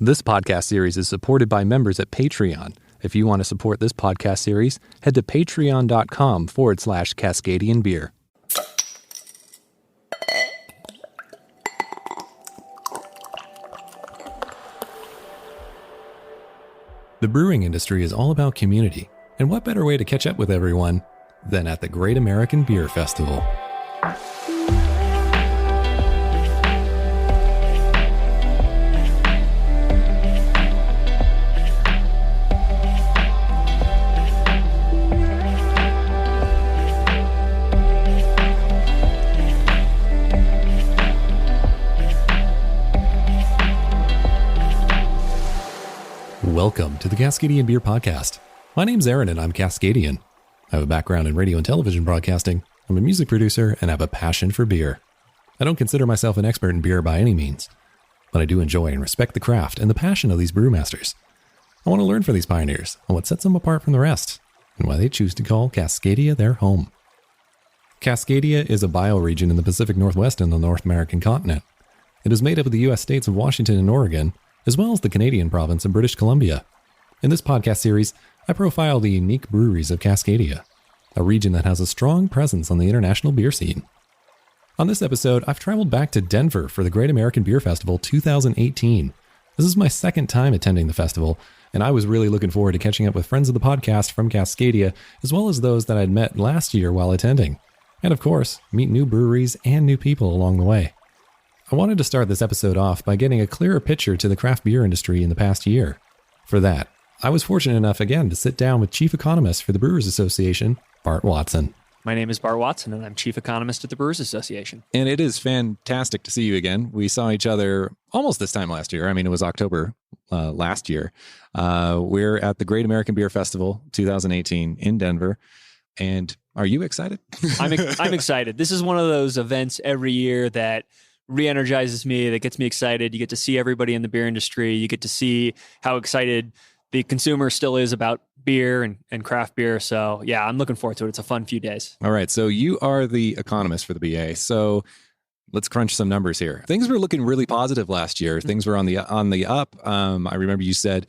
This podcast series is supported by members at Patreon. If you want to support this podcast series, head to patreon.com/Cascadian Beer. The brewing industry is all about community, and what better way to catch up with everyone than at the Great American Beer Festival. Welcome to the Cascadian Beer Podcast. My name's Aaron and I'm Cascadian. I have a background in radio and television broadcasting. I'm a music producer and have a passion for beer. I don't consider myself an expert in beer by any means, but I do enjoy and respect the craft and the passion of these brewmasters. I want to learn from these pioneers on what sets them apart from the rest and why they choose to call Cascadia their home. Cascadia is a bioregion in the Pacific Northwest in the North American continent. It is made up of the U.S. states of Washington and Oregon, as well as the Canadian province of British Columbia. In this podcast series, I profile the unique breweries of Cascadia, a region that has a strong presence on the international beer scene. On this episode, I've traveled back to Denver for the Great American Beer Festival 2018. This is my second time attending the festival, and I was really looking forward to catching up with friends of the podcast from Cascadia, as well as those that I'd met last year while attending. And of course, meet new breweries and new people along the way. I wanted to start this episode off by getting a clearer picture to the craft beer industry in the past year. For that, I was fortunate enough again to sit down with Chief Economist for the Brewers Association, Bart Watson. My name is Bart Watson, and I'm Chief Economist at the Brewers Association. And it is fantastic to see you again. We saw each other almost this time last year. I mean, it was October last year. We're at the Great American Beer Festival 2018 in Denver. And are you excited? I'm excited. This is one of those events every year that re-energizes me, that gets me excited. You get to see everybody in the beer industry. You get to see how excited the consumer still is about beer and craft beer. So yeah, I'm looking forward to it. It's a fun few days. All right. So you are the economist for the BA. So let's crunch some numbers here. Things were looking really positive last year. Things were on the up. I remember you said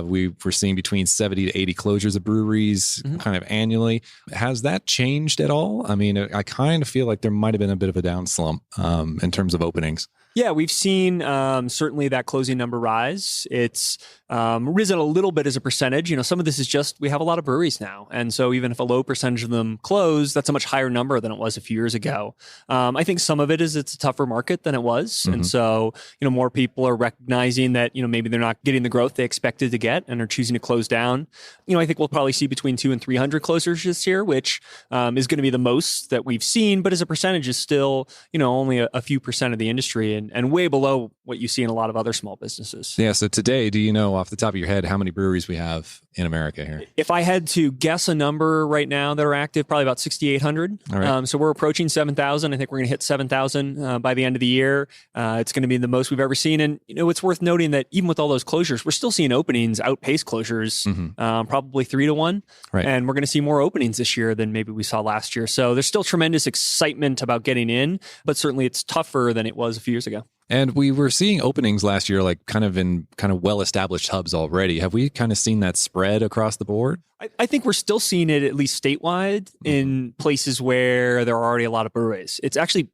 we were seeing between 70 to 80 closures of breweries kind of annually. Has that changed at all? I mean, I kind of feel like there might have been a bit of a down slump in terms of openings. Yeah, we've seen certainly that closing number rise. It's risen a little bit as a percentage. You know, some of this is just we have a lot of breweries now. And so even if a low percentage of them close, that's a much higher number than it was a few years ago. I think some of it is it's a tougher market than it was. And so, you know, more people are recognizing that, you know, maybe they're not getting the growth they expected to get and are choosing to close down. You know, I think we'll probably see between 200 and 300 closures this year, which is going to be the most that we've seen. But as a percentage is still, you know, only a few percent of the industry and way below what you see in a lot of other small businesses. Yeah. So today, do you know off the top of your head how many breweries we have in America here? If I had to guess a number right now that are active, probably about 6,800. All right. So we're approaching 7,000. I think we're going to hit 7,000 by the end of the year. It's going to be the most we've ever seen. And, you know, it's worth noting that even with all those closures, we're still seeing openings outpace closures, probably 3-1. Right. And we're going to see more openings this year than maybe we saw last year. So there's still tremendous excitement about getting in, but certainly it's tougher than it was a few years ago. And we were seeing openings last year, like kind of in kind of well-established hubs already. Have we kind of seen that spread across the board? I think we're still seeing it at least statewide in places where there are already a lot of breweries. It's actually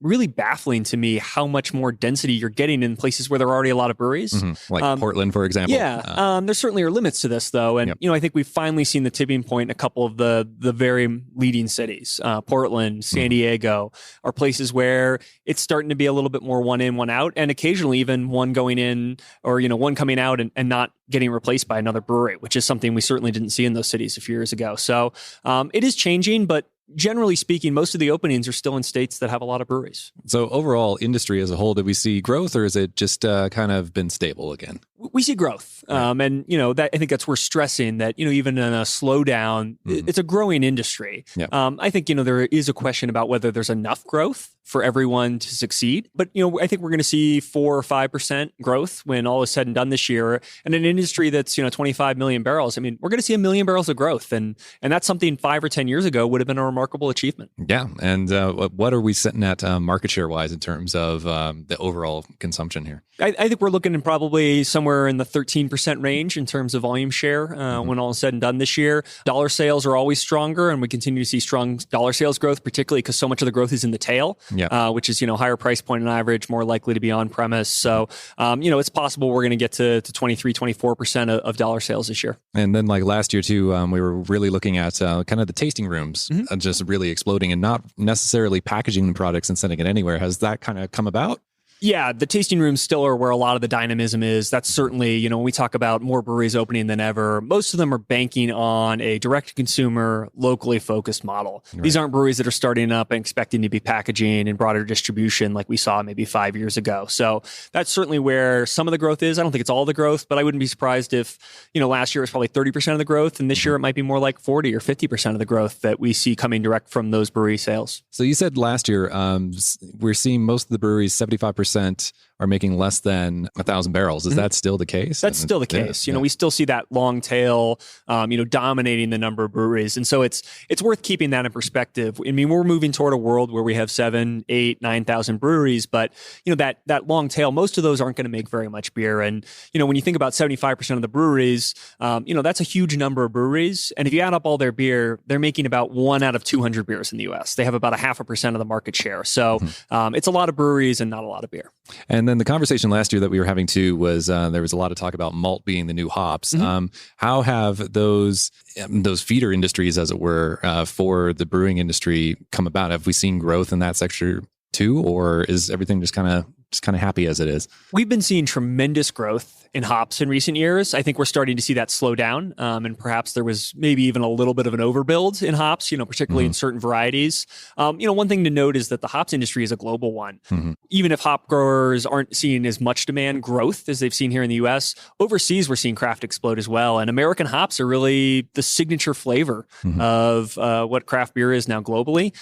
really baffling to me how much more density you're getting in places where there are already a lot of breweries. Like Portland, for example. Yeah. There certainly are limits to this, though. And, you know, I think we've finally seen the tipping point in a couple of the very leading cities. Portland, San Diego are places where it's starting to be a little bit more one in, one out, and occasionally even one going in or, you know, one coming out and not getting replaced by another brewery, which is something we certainly didn't see in those cities a few years ago. So it is changing, but generally speaking, most of the openings are still in states that have a lot of breweries. So overall, industry as a whole, did we see growth or is it just kind of been stable again? We see growth. And, that I think that's worth stressing that, even in a slowdown, it's a growing industry. Yeah. I think, there is a question about whether there's enough growth for everyone to succeed. But, I think we're going to see 4 or 5% growth when all is said and done this year. And an industry that's, 25 million barrels, we're going to see 1 million barrels of growth. And that's something 5 or 10 years ago would have been a remarkable achievement. Yeah. And what are we sitting at market share wise in terms of the overall consumption here? I think we're looking at probably somewhere in the 13% range in terms of volume share when all is said and done this year. Dollar sales are always stronger, and we continue to see strong dollar sales growth, particularly because so much of the growth is in the tail, which is higher price point on average, more likely to be on premise. So, it's possible we're going to get to 23, 24% of dollar sales this year. And then like last year too, we were really looking at kind of the tasting rooms just really exploding and not necessarily packaging the products and sending it anywhere. Has that kind of come about? Yeah, the tasting rooms still are where a lot of the dynamism is. That's certainly, when we talk about more breweries opening than ever, most of them are banking on a direct-to-consumer, locally focused model. Right. These aren't breweries that are starting up and expecting to be packaging and broader distribution like we saw maybe 5 years ago. So that's certainly where some of the growth is. I don't think it's all the growth, but I wouldn't be surprised if, last year it was probably 30% of the growth, and this year it might be more like 40 or 50% of the growth that we see coming direct from those brewery sales. So you said last year, we're seeing most of the breweries, 75% are making less than 1,000 barrels. Is that still the case? That's still the case. We still see that long tail, dominating the number of breweries. And so it's worth keeping that in perspective. We're moving toward a world where we have 7, 8, 9,000 breweries, but that long tail, most of those aren't going to make very much beer. And, when you think about 75% of the breweries, that's a huge number of breweries. And if you add up all their beer, they're making about 1 out of 200 beers in the US. They have about 0.5% of the market share. So it's a lot of breweries and not a lot of beer. And then the conversation last year that we were having too was there was a lot of talk about malt being the new hops. How have those feeder industries, as it were, for the brewing industry come about? Have we seen growth in that sector too, or is everything just kind of happy as it is? We've been seeing tremendous growth in hops in recent years. I think we're starting to see that slow down, and perhaps there was maybe even a little bit of an overbuild in hops, particularly in certain varieties. One thing to note is that the hops industry is a global one. Even if hop growers aren't seeing as much demand growth as they've seen here in the US, overseas we're seeing craft explode as well. And American hops are really the signature flavor of what craft beer is now globally.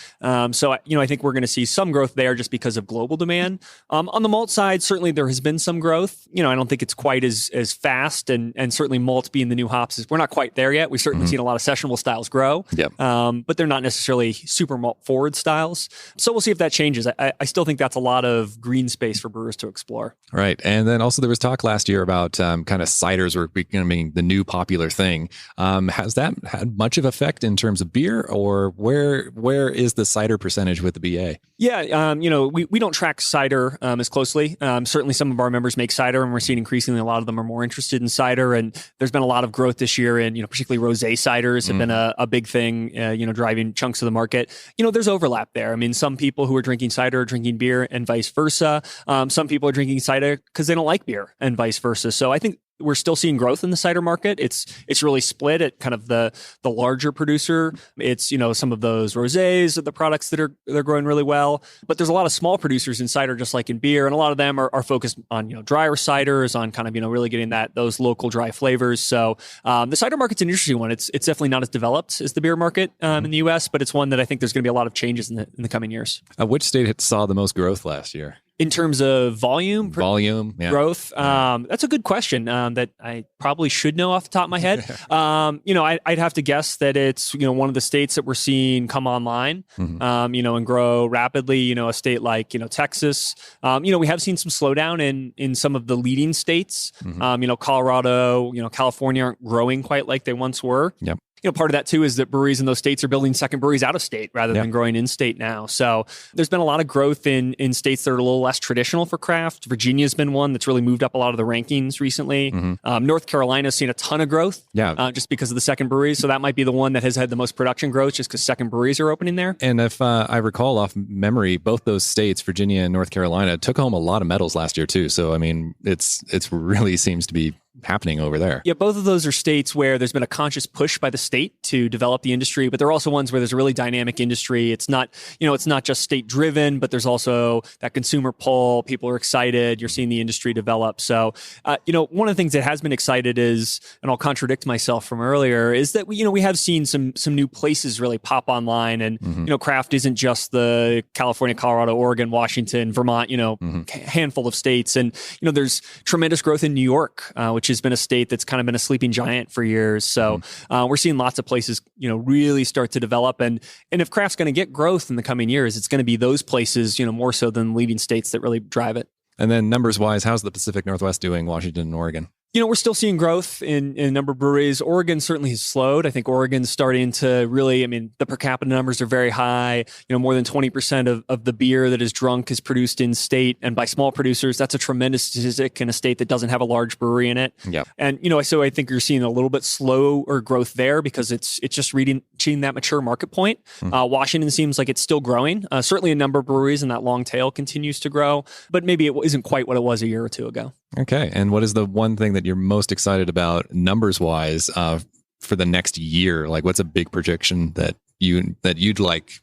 So I think we're going to see some growth there just because of global demand. On the malt side, certainly there has been some growth. I don't think it's quite as fast, and certainly malt being the new hops we're not quite there yet. We've certainly seen a lot of sessionable styles grow, but they're not necessarily super malt forward styles. So we'll see if that changes. I still think that's a lot of green space for brewers to explore. Right. And then also there was talk last year about kind of ciders were becoming the new popular thing. Has that had much of effect in terms of beer, or where is the cider percentage with the BA? Yeah, we don't track cider as closely. Certainly some of our members make cider, and we're seeing increasingly a lot of them are more interested in cider. And there's been a lot of growth this year in, particularly rosé ciders have been a big thing, driving chunks of the market. There's overlap there. Some people who are drinking cider are drinking beer and vice versa. Some people are drinking cider because they don't like beer and vice versa. So I think we're still seeing growth in the cider market. It's really split at kind of the larger producer. It's, some of those rosés are the products that they're growing really well. But there's a lot of small producers in cider, just like in beer. And a lot of them are focused on, drier ciders, on kind of, really getting those local dry flavors. So the cider market's an interesting one. It's definitely not as developed as the beer market in the US, but it's one that I think there's going to be a lot of changes in the coming years. Which state saw the most growth last year? In terms of volume growth, that's a good question that I probably should know off the top of my head. I'd have to guess that it's one of the states that we're seeing come online, and grow rapidly. A state like Texas. We have seen some slowdown in some of the leading states. Colorado, California aren't growing quite like they once were. Yep. Part of that too is that breweries in those states are building second breweries out of state rather than growing in state now. So there's been a lot of growth in states that are a little less traditional for craft. Virginia's been one that's really moved up a lot of the rankings recently. North Carolina's seen a ton of growth just because of the second breweries. So that might be the one that has had the most production growth just because second breweries are opening there. And if I recall off memory, both those states, Virginia and North Carolina, took home a lot of medals last year too. So, it's really seems to be happening over there. Yeah, both of those are states where there's been a conscious push by the state to develop the industry, but they're also ones where there's a really dynamic industry. It's not, it's not just state driven, but there's also that consumer pull. People are excited. You're seeing the industry develop. So, one of the things that has been excited is, and I'll contradict myself from earlier, is that we have seen some new places really pop online, and craft isn't just the California, Colorado, Oregon, Washington, Vermont, handful of states, and there's tremendous growth in New York, which has been a state that's kind of been a sleeping giant for years. So we're seeing lots of places, really start to develop. And if craft's going to get growth in the coming years, it's going to be those places, more so than leading states that really drive it. And then numbers wise, how's the Pacific Northwest doing, Washington and Oregon? We're still seeing growth in a number of breweries. Oregon certainly has slowed. I think Oregon's starting to really, the per capita numbers are very high. More than 20% of the beer that is drunk is produced in state and by small producers. That's a tremendous statistic in a state that doesn't have a large brewery in it. Yep. And, so I think you're seeing a little bit slower growth there because it's just reaching that mature market point. Washington seems like it's still growing. Certainly a number of breweries and that long tail continues to grow, but maybe it isn't quite what it was a year or two ago. Okay. And what is the one thing that you're most excited about numbers wise for the next year? Like what's a big projection that you'd like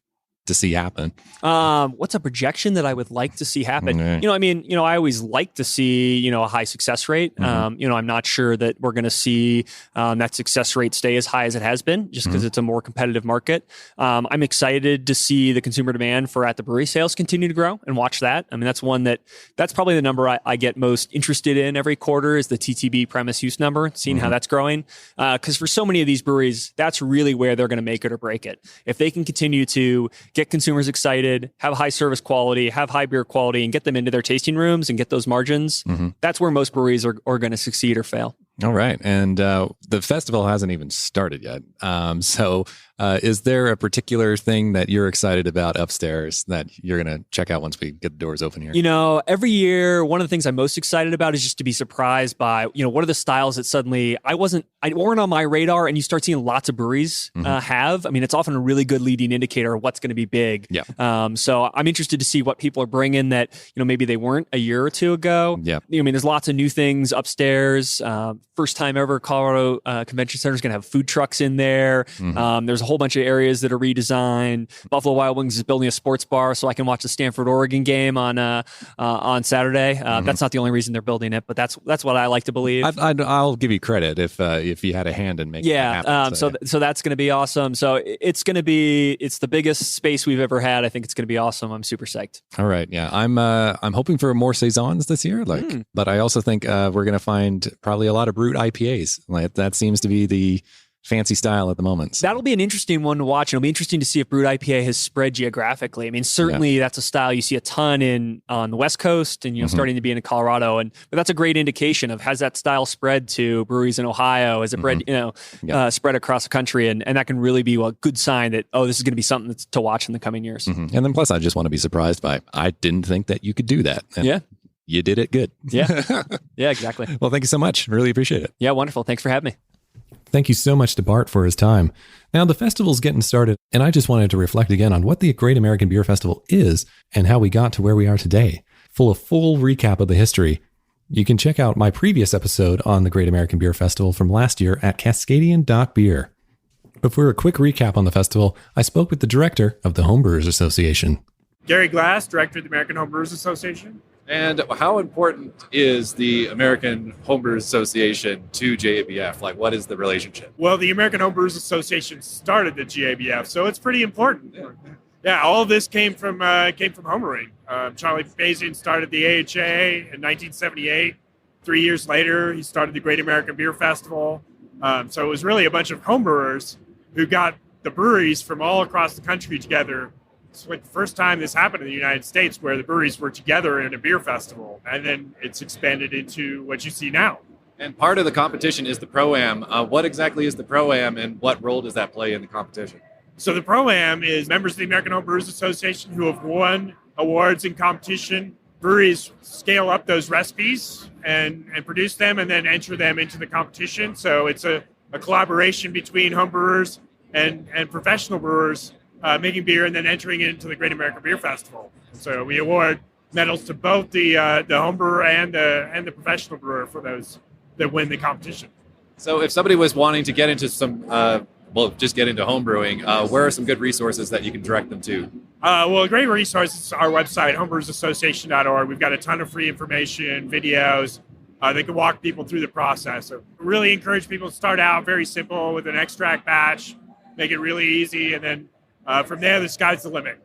to see happen? What's a projection that I would like to see happen? I always like to see, a high success rate. I'm not sure that we're going to see that success rate stay as high as it has been just because it's a more competitive market. I'm excited to see the consumer demand for at the brewery sales continue to grow and watch that. That's probably the number I get most interested in every quarter is the TTB premise use number, seeing how that's growing. Because for so many of these breweries, that's really where they're going to make it or break it. If they can continue to get consumers excited, have high service quality, have high beer quality, and get them into their tasting rooms and get those margins, that's where most breweries are going to succeed or fail. All right. And the festival hasn't even started yet. So is there a particular thing that you're excited about upstairs that you're going to check out once we get the doors open here? Every year, one of the things I'm most excited about is just to be surprised by, what are the styles that suddenly weren't on my radar and you start seeing lots of breweries have. It's often a really good leading indicator of what's going to be big. Yeah. So I'm interested to see what people are bringing that, maybe they weren't a year or two ago. Yeah. There's lots of new things upstairs. First time ever, Colorado Convention Center is going to have food trucks in there. There's a whole bunch of areas that are redesigned. Buffalo Wild Wings is building a sports bar so I can watch the Stanford Oregon game on Saturday. That's not the only reason they're building it, but that's what I like to believe. I'll give you credit if you had a hand in making it happen. So that's going to be awesome. So it's the biggest space we've ever had. I think it's going to be awesome. I'm super psyched. All right, yeah, I'm hoping for more saisons this year. But I also think we're going to find probably a lot of brewed IPAs. Like that seems to be the fancy style at the moment. So. That'll be an interesting one to watch. It'll be interesting to see if brewed IPA has spread geographically. Certainly that's a style you see a ton on the West Coast and, starting to be in Colorado. But that's a great indication of has that style spread to breweries in Ohio? Has it spread across the country? And that can really be a good sign that, this is going to be something that's to watch in the coming years. And then plus I just want to be surprised by, I didn't think that you could do that. And you did it good. Yeah. Yeah, exactly. Well, thank you so much. Really appreciate it. Yeah, wonderful. Thanks for having me. Thank you so much to Bart for his time. Now, the festival's getting started, and I just wanted to reflect again on what the Great American Beer Festival is and how we got to where we are today. Full recap of the history. You can check out my previous episode on the Great American Beer Festival from last year at Cascadian.beer. But for a quick recap on the festival, I spoke with the director of the Homebrewers Association. Gary Glass, director of the American Homebrewers Association. And how important is the American Homebrewers Association to GABF? Like, what is the relationship? Well, the American Homebrewers Association started the GABF, so it's pretty important. Yeah, all of this came from homebrewing. Charlie Bazian started the AHA in 1978. 3 years later, he started the Great American Beer Festival. So it was really a bunch of homebrewers who got the breweries from all across the country together. It's like the first time this happened in the United States where the breweries were together in a beer festival, and then it's expanded into what you see now. And part of the competition is the Pro-Am. What exactly is the Pro-Am, and what role does that play in the competition? So the Pro-Am is members of the American Homebrewers Association who have won awards in competition. Breweries scale up those recipes and produce them and then enter them into the competition. So it's a collaboration between homebrewers and professional brewers making beer and then entering it into the Great American Beer Festival. So we award medals to both the home brewer and the professional brewer for those that win the competition. So if somebody was wanting to get into some, just get into home brewing, where are some good resources that you can direct them to? Well, a great resource is our website, homebrewersassociation.org. We've got a ton of free information, videos that can walk people through the process. So really encourage people to start out very simple with an extract batch, make it really easy, and then from there, the sky's the limit.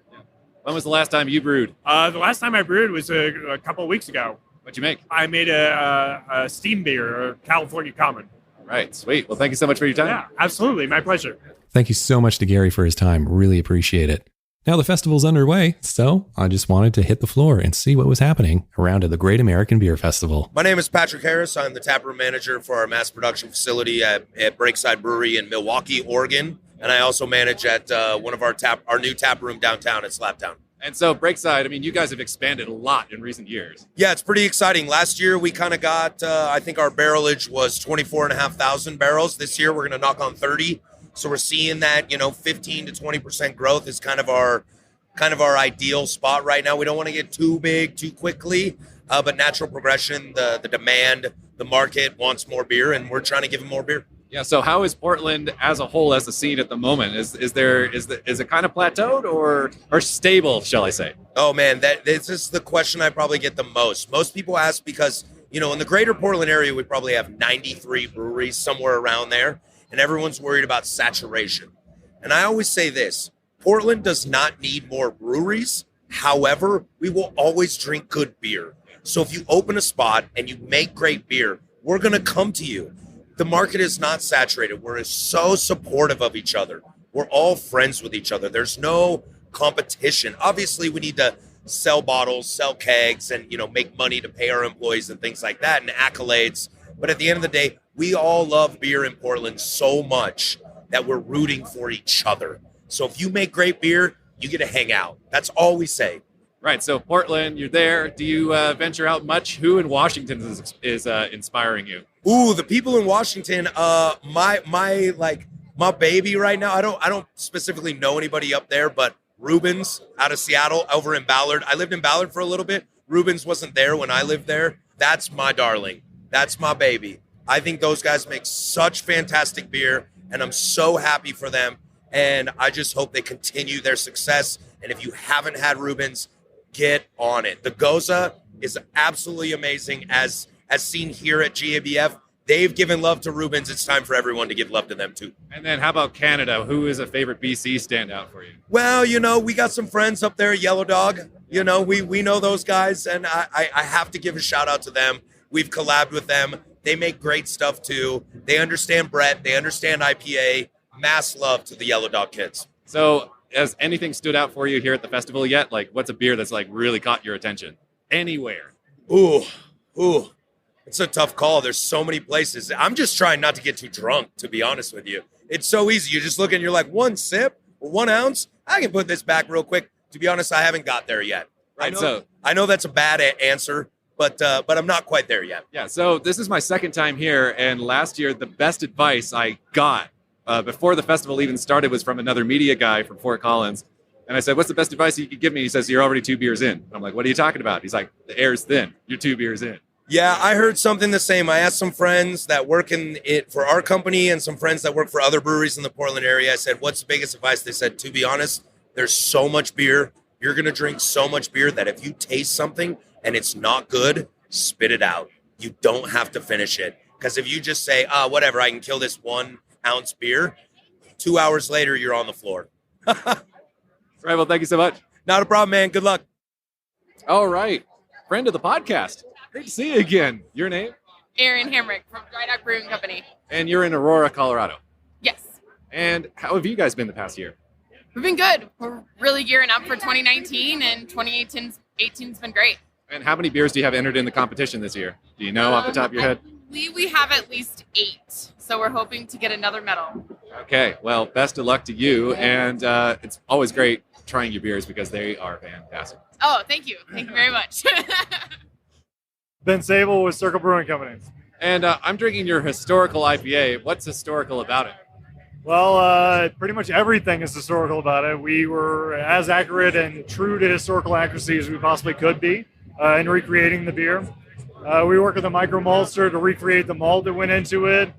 When was the last time you brewed? The last time I brewed was a couple of weeks ago. What'd you make? I made a steam beer, a California Common. Right, sweet. Well, thank you so much for your time. Yeah, absolutely. My pleasure. Thank you so much to Gary for his time. Really appreciate it. Now the festival's underway, so I just wanted to hit the floor and see what was happening around at the Great American Beer Festival. My name is Patrick Harris. I'm the taproom manager for our mass production facility at Breakside Brewery in Milwaukee, Oregon. And I also manage at one of our new tap room downtown at Slaptown. And so Breakside, I mean, you guys have expanded a lot in recent years. Yeah, it's pretty exciting. Last year, we kind of got, I think our barrelage was 24,500 barrels. This year, we're going to knock on 30. So we're seeing that, 15 to 20% growth is kind of our ideal spot right now. We don't want to get too big too quickly, but natural progression, the demand, the market wants more beer, and we're trying to give them more beer. Yeah. So how is Portland as a whole, as a scene at the moment? Is it kind of plateaued or stable, shall I say? Oh man, this is the question I probably get the most. Most people ask because, in the greater Portland area, we probably have 93 breweries, somewhere around there, and everyone's worried about saturation. And I always say this, Portland does not need more breweries. However, we will always drink good beer. So if you open a spot and you make great beer, we're going to come to you. The market is not saturated. We're so supportive of each other. We're all friends with each other. There's no competition. Obviously, we need to sell bottles, sell kegs, and make money to pay our employees and things like that, and accolades. But at the end of the day, we all love beer in Portland so much that we're rooting for each other. So if you make great beer, you get to hang out. That's all we say. Right. So Portland, you're there. Do you venture out much? Who in Washington is inspiring you? Ooh, the people in Washington. My baby right now. I don't specifically know anybody up there, but Rubens out of Seattle, over in Ballard. I lived in Ballard for a little bit. Rubens wasn't there when I lived there. That's my darling. That's my baby. I think those guys make such fantastic beer, and I'm so happy for them. And I just hope they continue their success. And if you haven't had Rubens, get on it. The Goza is absolutely amazing, as seen here at GABF. They've given love to Rubens. It's time for everyone to give love to them too. And then how about Canada? Who is a favorite BC standout for you? Well, we got some friends up there, Yellow Dog. We know those guys, and I have to give a shout out to them. We've collabed with them. They make great stuff too. They understand Brett. They understand IPA. Mass love to the Yellow Dog kids. So has anything stood out for you here at the festival yet? Like, what's a beer that's really caught your attention anywhere? Ooh. It's a tough call. There's so many places. I'm just trying not to get too drunk, to be honest with you. It's so easy. You just look and you're like, 1 sip or 1 ounce. I can put this back real quick. To be honest, I haven't got there yet. Right. I know that's a bad answer, but I'm not quite there yet. Yeah. So this is my second time here, and last year the best advice I got before the festival even started was from another media guy from Fort Collins. And I said, what's the best advice you could give me? He says, you're already 2 beers in. I'm like, what are you talking about? He's like, the air's thin. You're 2 beers in. Yeah, I heard something the same. I asked some friends that work in it for our company and some friends that work for other breweries in the Portland area. I said, what's the biggest advice? They said, to be honest, there's so much beer. You're going to drink so much beer that if you taste something and it's not good, spit it out. You don't have to finish it. Because if you just say, whatever, I can kill this 1 ounce beer, 2 hours later, you're on the floor. All right. Well, thank you so much. Not a problem, man. Good luck. All right. Friend of the podcast. Great to see you again. Your name? Erin Hamrick from Brewing Company. And you're in Aurora, Colorado. Yes. And how have you guys been the past year? We've been good. We're really gearing up for 2019, and 2018's been great. And how many beers do you have entered in the competition this year? Do you know off the top of your head? We have at least 8, so we're hoping to get another medal. Okay, well, best of luck to you, and it's always great trying your beers because they are fantastic. Oh, thank you. Thank you very much. Ben Sable with Circle Brewing Company. And I'm drinking your historical IPA. What's historical about it? Well, pretty much everything is historical about it. We were as accurate and true to historical accuracy as we possibly could be in recreating the beer. We work with a micro maltster to recreate the malt that went into it.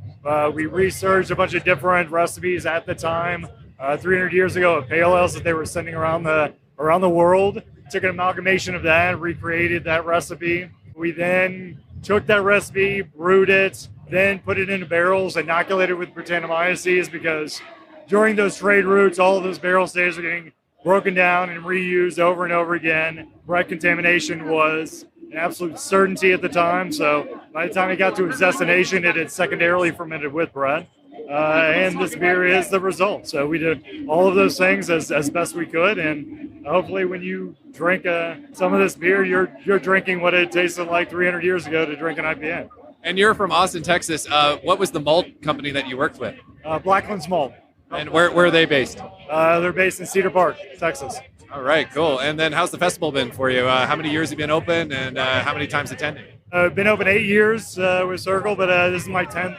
We researched a bunch of different recipes at the time. 300 years ago, of pale ales that they were sending around the world. Took an amalgamation of that, recreated that recipe. We then took that recipe, brewed it, then put it into barrels, inoculated with Brettanomyces, because during those trade routes, all of those barrel staves are getting broken down and reused over and over again. Bread contamination was an absolute certainty at the time. So by the time it got to its destination, it had secondarily fermented with bread. And this beer is the result. So we did all of those things as best we could. And hopefully when you drink some of this beer, you're drinking what it tasted like 300 years ago to drink an IPA. And you're from Austin, Texas. What was the malt company that you worked with? Blackland's Malt. And where are they based? They're based in Cedar Park, Texas. All right, cool. And then how's the festival been for you? How many years have you been open, and how many times attending? I've been open 8 years with Circle, but this is my 10th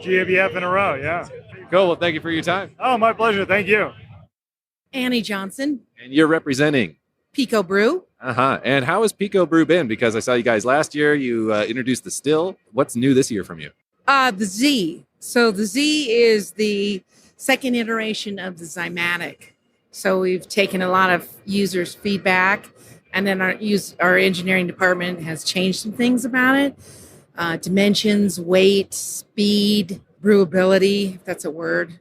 GABF in a row, yeah. Cool. Well, thank you for your time. Oh, my pleasure. Thank you. Annie Johnson, And you're representing? Pico Brew. And how has Pico Brew been? Because I saw you guys last year. You introduced the still. What's new this year from you? The Z. So the Z is the second iteration of the Zymatic. So we've taken a lot of users' feedback, and then our engineering department has changed some things about it. Dimensions, weight, speed, brewability, if that's a word.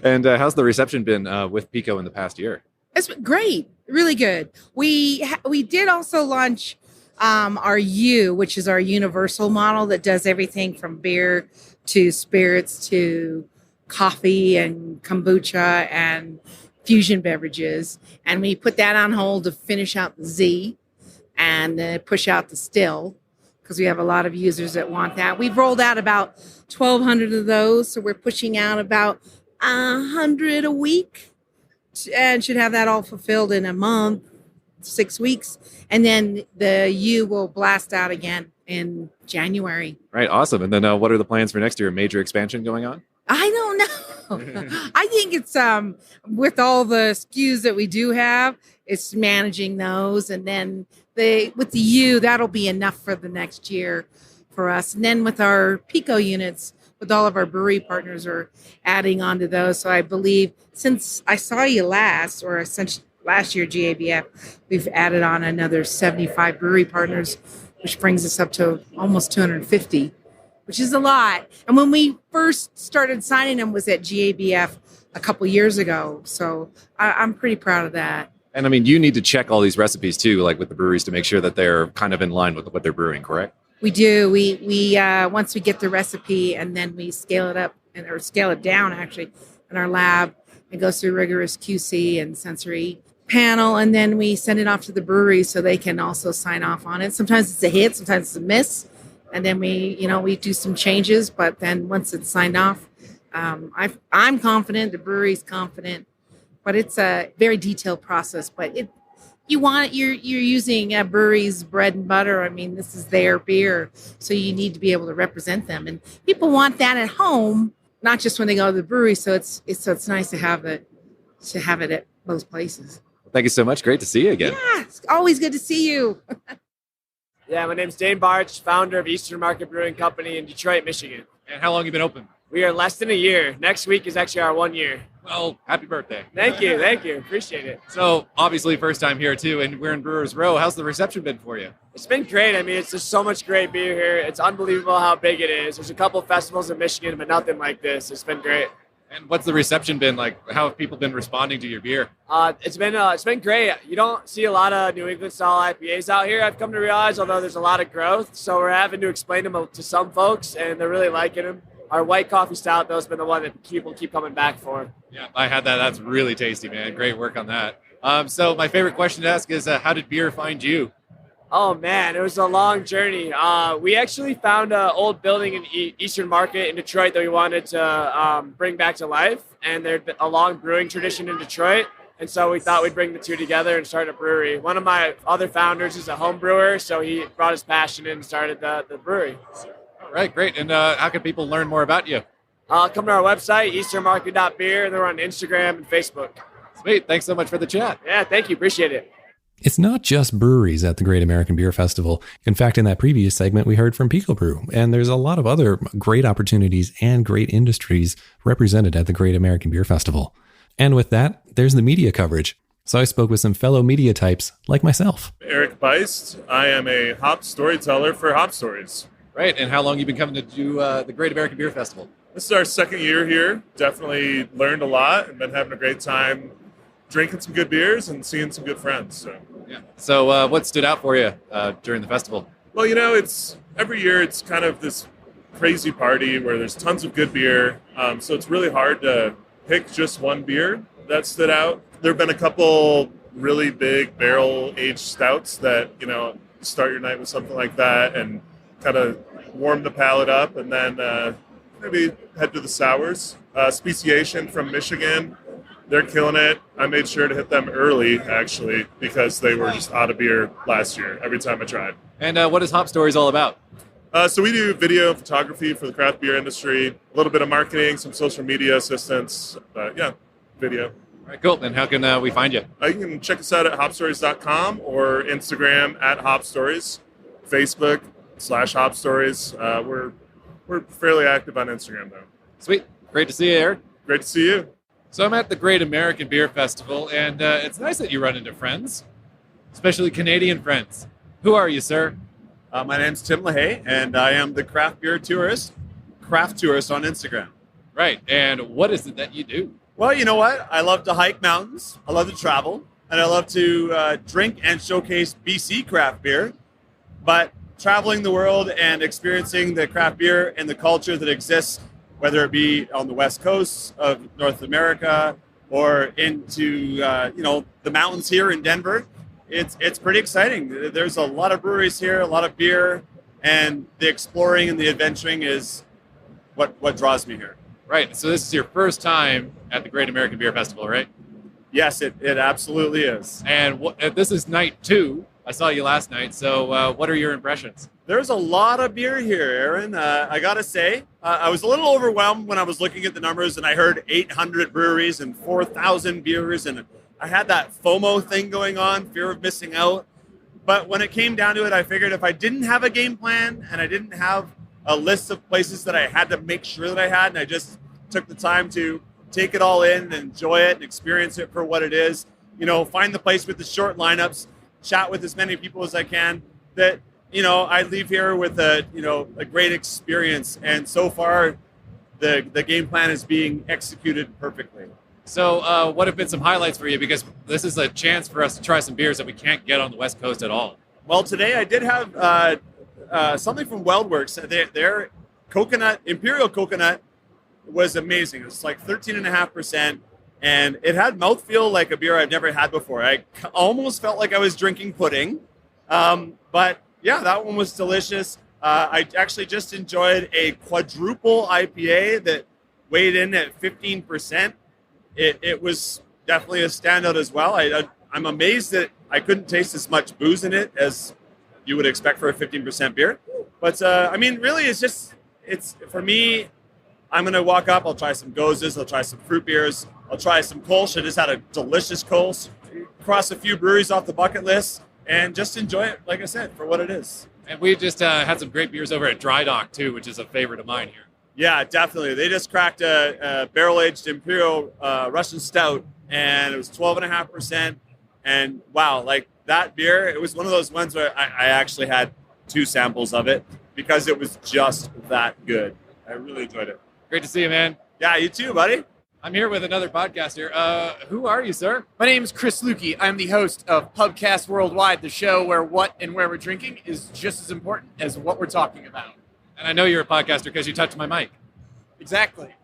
And how's the reception been with Pico in the past year? It's been great, really good. We did also launch our U, which is our universal model that does everything from beer to spirits to coffee and kombucha and fusion beverages. And we put that on hold to finish out the Z and push out the still, because we have a lot of users that want that. We've rolled out about 1,200 of those, so we're pushing out about 100 a week, and should have that all fulfilled in a month, 6 weeks. And then the U will blast out again in January. Right, awesome. And then what are the plans for next year? A major expansion going on? I don't know. I think it's with all the SKUs that we do have, it's managing those, and then with the U, that'll be enough for the next year for us. And then with our Pico units, with all of our brewery partners, are adding on to those. So I believe since I saw you last year GABF, we've added on another 75 brewery partners, which brings us up to almost 250. Which is a lot. And when we first started signing them was at GABF a couple years ago. So I'm pretty proud of that. And I mean, you need to check all these recipes too, like with the breweries, to make sure that they're kind of in line with what they're brewing, correct? We do. We once we get the recipe, and then we scale it up or scale it down actually in our lab. It goes through rigorous QC and sensory panel, and then we send it off to the breweries so they can also sign off on it. Sometimes it's a hit, sometimes it's a miss. And then we do some changes, but then once it's signed off, I'm confident, the brewery's confident, but it's a very detailed process. But you're using a brewery's bread and butter. I mean, this is their beer, so you need to be able to represent them. And people want that at home, not just when they go to the brewery. So it's nice to have it at most places. Thank you so much. Great to see you again. Yeah, it's always good to see you. Yeah, my name's Dane Bart, founder of Eastern Market Brewing Company in Detroit, Michigan. And how long have you been open? We are less than a year. Next week is actually our 1 year. Well, happy birthday. Thank you. Appreciate it. So, obviously, first time here, too, and we're in Brewers Row. How's the reception been for you? It's been great. I mean, it's just so much great beer here. It's unbelievable how big it is. There's a couple festivals in Michigan, but nothing like this. It's been great. And what's the reception been like? How have people been responding to your beer? It's been great. You don't see a lot of New England style IPAs out here, I've come to realize, although there's a lot of growth. So we're having to explain them to some folks, and they're really liking them. Our white coffee stout, though, has been the one that people keep coming back for. Yeah, I had that. That's really tasty, man. Great work on that. So my favorite question to ask is, how did beer find you? Oh, man, it was a long journey. We actually found an old building in Eastern Market in Detroit that we wanted to bring back to life. And there's a long brewing tradition in Detroit. And so we thought we'd bring the two together and start a brewery. One of my other founders is a homebrewer, so he brought his passion in and started the brewery. All right, great. And how can people learn more about you? Come to our website, easternmarket.beer, and they're on Instagram and Facebook. Sweet. Thanks so much for the chat. Yeah, thank you. Appreciate it. It's not just breweries at the Great American Beer Festival. In fact, in that previous segment, we heard from Pico Brew, and there's a lot of other great opportunities and great industries represented at the Great American Beer Festival. And with that, there's the media coverage. So I spoke with some fellow media types like myself. Eric Beist. I am a hop storyteller for Hopstories. Right, and how long you been coming to do the Great American Beer Festival? This is our second year here. Definitely learned a lot and been having a great time drinking some good beers and seeing some good friends. So what stood out for you during the festival? Well, it's every year it's kind of this crazy party where there's tons of good beer. So it's really hard to pick just one beer that stood out. There have been a couple really big barrel-aged stouts that, start your night with something like that and kind of warm the palate up, and then maybe head to the sours. Speciation from Michigan, they're killing it. I made sure to hit them early, actually, because they were just out of beer last year every time I tried. And what is Hopstories all about? So we do video and photography for the craft beer industry, a little bit of marketing, some social media assistance, video. All right, cool. And how can we find you? You can check us out at hopstories.com or Instagram at Hopstories, Facebook /Hopstories. We're fairly active on Instagram, though. Sweet. Great to see you, Eric. Great to see you. So I'm at the Great American Beer Festival, and it's nice that you run into friends, especially Canadian friends. Who are you, sir? My name's Tim LaHaye, and I am the craft tourist on Instagram. Right. And what is it that you do? Well, you know what? I love to hike mountains. I love to travel, and I love to drink and showcase BC craft beer. But traveling the world and experiencing the craft beer and the culture that exists, whether it be on the west coast of North America or into the mountains here in Denver, it's pretty exciting. There's a lot of breweries here, a lot of beer, and the exploring and the adventuring is what draws me here. Right. So this is your first time at the Great American Beer Festival, right? Yes, it absolutely is. And this is night 2. I saw you last night. So what are your impressions? There's a lot of beer here, Aaron. I got to say, I was a little overwhelmed when I was looking at the numbers and I heard 800 breweries and 4,000 beers. And I had that FOMO thing going on, fear of missing out. But when it came down to it, I figured if I didn't have a game plan and I didn't have a list of places that I had to make sure that I had, and I just took the time to take it all in and enjoy it and experience it for what it is, find the place with the short lineups, chat with as many people as I can, that, I leave here with a great experience. And so far, the game plan is being executed perfectly. So what have been some highlights for you? Because this is a chance for us to try some beers that we can't get on the West Coast at all. Well, today I did have something from Weldworks. Their Imperial Coconut was amazing. It was like 13.5%, and it had mouthfeel like a beer I've never had before. I almost felt like I was drinking pudding, but yeah, that one was delicious. I actually just enjoyed a quadruple IPA that weighed in at 15%. It was definitely a standout as well. I'm amazed that I couldn't taste as much booze in it as you would expect for a 15% beer. But really, it's for me. I'm going to walk up. I'll try some Gozes. I'll try some fruit beers. I'll try some Kolsch. I just had a delicious Kolsch. Cross a few breweries off the bucket list and just enjoy it, like I said, for what it is. And we just had some great beers over at Dry Dock, too, which is a favorite of mine here. Yeah, definitely. They just cracked a barrel-aged Imperial Russian Stout, and it was 12.5%. And wow, like that beer, it was one of those ones where I actually had 2 samples of it because it was just that good. I really enjoyed it. Great to see you, man. Yeah, you too, buddy. I'm here with another podcaster. Who are you, sir? My name is Chris Lukey. I'm the host of Pubcast Worldwide, the show where what and where we're drinking is just as important as what we're talking about. And I know you're a podcaster because you touched my mic. Exactly.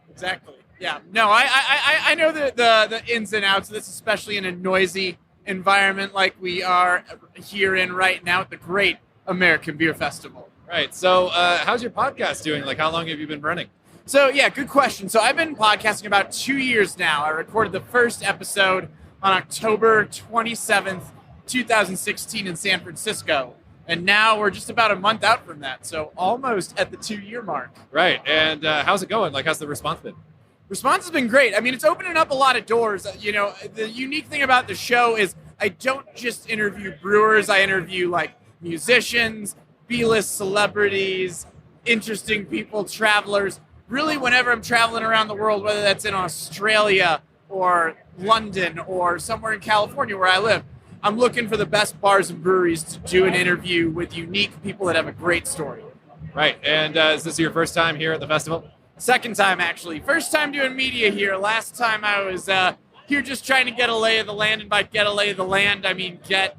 Yeah. No, I know the ins and outs of this, especially in a noisy environment like we are here in right now at the Great American Beer Festival. Right. So how's your podcast doing? Like, how long have you been running? So, yeah, good question. So I've been podcasting about 2 years now. I recorded the first episode on October 27th, 2016 in San Francisco. And now we're just about a month out from that. So almost at the 2-year mark. Right. And how's it going? Like, how's the response been? Response has been great. I mean, it's opening up a lot of doors. The unique thing about the show is I don't just interview brewers, I interview like musicians, B-list celebrities, interesting people, travelers. Really, whenever I'm traveling around the world, whether that's in Australia or London or somewhere in California where I live, I'm looking for the best bars and breweries to do an interview with unique people that have a great story. Right. And is this your first time here at the festival? Second time, actually. First time doing media here. Last time I was here just trying to get a lay of the land. And by get a lay of the land, I mean get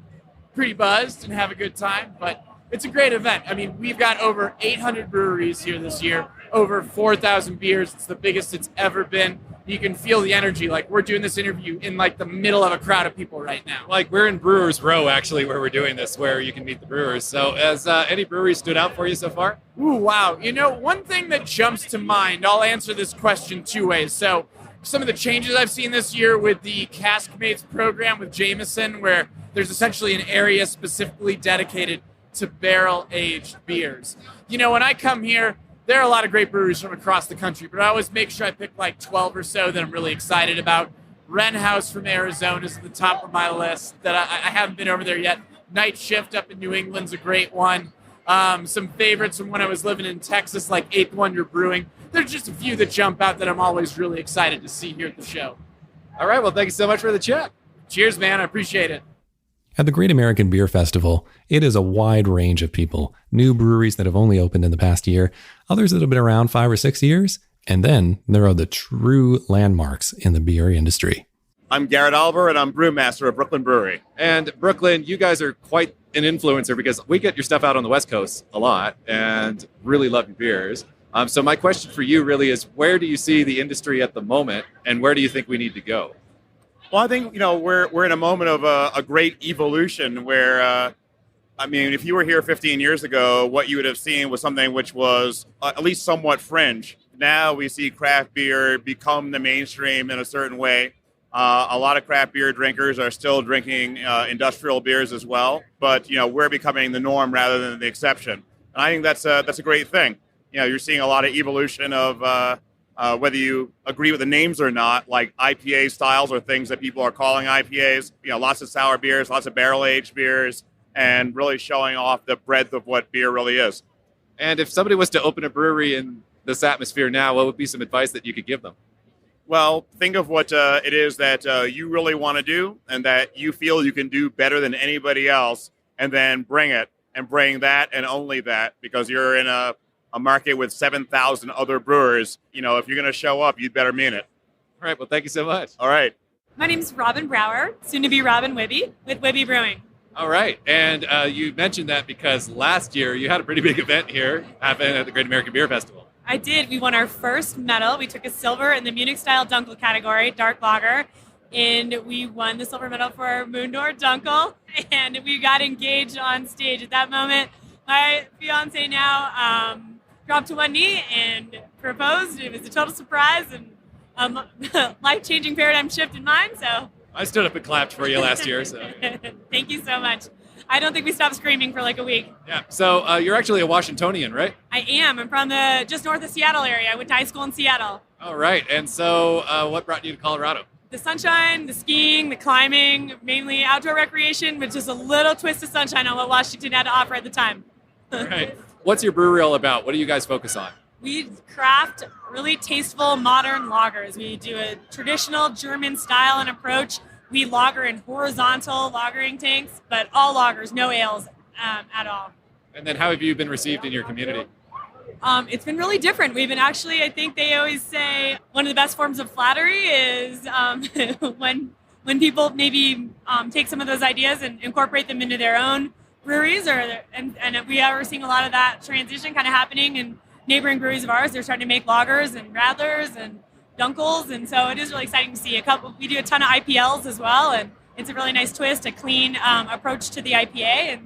pretty buzzed and have a good time. But it's a great event. I mean, we've got over 800 breweries here this year, over 4,000 beers. It's the biggest it's ever been. You can feel the energy. Like, we're doing this interview in like the middle of a crowd of people right now. Like, we're in Brewers Row, actually, where we're doing this, where you can meet the brewers. So has any breweries stood out for you so far? Ooh, wow. You know, one thing that jumps to mind, I'll answer this question two ways. So some of the changes I've seen this year with the Caskmates program with Jameson, where there's essentially an area specifically dedicated to barrel-aged beers. You know, when I come here, there are a lot of great breweries from across the country, but I always make sure I pick like 12 or so that I'm really excited about. Wren House from Arizona is at the top of my list that I haven't been over there yet. Night Shift up in New England's a great one. Some favorites from when I was living in Texas, like Eighth Wonder Brewing. There's just a few that jump out that I'm always really excited to see here at the show. All right, well, thank you so much for the chat. Cheers, man. I appreciate it. At the Great American Beer Festival, it is a wide range of people. New breweries that have only opened in the past year, others that have been around 5 or 6 years, and then there are the true landmarks in the beer industry. I'm Garrett Oliver, and I'm brewmaster of Brooklyn Brewery. And Brooklyn, you guys are quite an influencer because we get your stuff out on the West Coast a lot and really love your beers. So my question for you really is, where do you see the industry at the moment, and where do you think we need to go? Well, I think, we're in a moment of a great evolution where, if you were here 15 years ago, what you would have seen was something which was at least somewhat fringe. Now we see craft beer become the mainstream in a certain way. A lot of craft beer drinkers are still drinking industrial beers as well, but, we're becoming the norm rather than the exception. And I think that's a great thing. You're seeing a lot of evolution of whether you agree with the names or not, like IPA styles or things that people are calling IPAs, lots of sour beers, lots of barrel-aged beers, and really showing off the breadth of what beer really is. And if somebody was to open a brewery in this atmosphere now, what would be some advice that you could give them? Well, think of what it is that you really want to do and that you feel you can do better than anybody else, and then bring it and bring that and only that, because you're in a market with 7,000 other brewers. If you're going to show up, you'd better mean it. All right. Well, thank you so much. All right. My name's Robin Brower, soon to be Robin Wibby with Wibby Brewing. All right. And you mentioned that because last year you had a pretty big event here happen at the Great American Beer Festival. I did. We won our first medal. We took a silver in the Munich style Dunkel category, dark lager, and we won the silver medal for our Moondor Dunkel, and we got engaged on stage. At that moment, my fiance now dropped to one knee and proposed. It was a total surprise and life-changing paradigm shift in mine. So I stood up and clapped for you last year. So thank you so much. I don't think we stopped screaming for like a week. Yeah. So you're actually a Washingtonian, right? I am. I'm from the just north of Seattle area. I went to high school in Seattle. All right. And so what brought you to Colorado? The sunshine, the skiing, the climbing, mainly outdoor recreation, with just a little twist of sunshine on what Washington had to offer at the time. All right. What's your brewery all about? What do you guys focus on? We craft really tasteful, modern lagers. We do a traditional German style and approach. We lager in horizontal lagering tanks, but all lagers, no ales at all. And then how have you been received in your community? It's been really different. We've been actually, I think they always say one of the best forms of flattery is when people maybe take some of those ideas and incorporate them into their own breweries, and we are seeing a lot of that transition kind of happening in neighboring breweries of ours. They're starting to make lagers and radlers and dunkels, and so it is really exciting to see. We do a ton of IPLs as well, and it's a really nice twist, a clean approach to the IPA,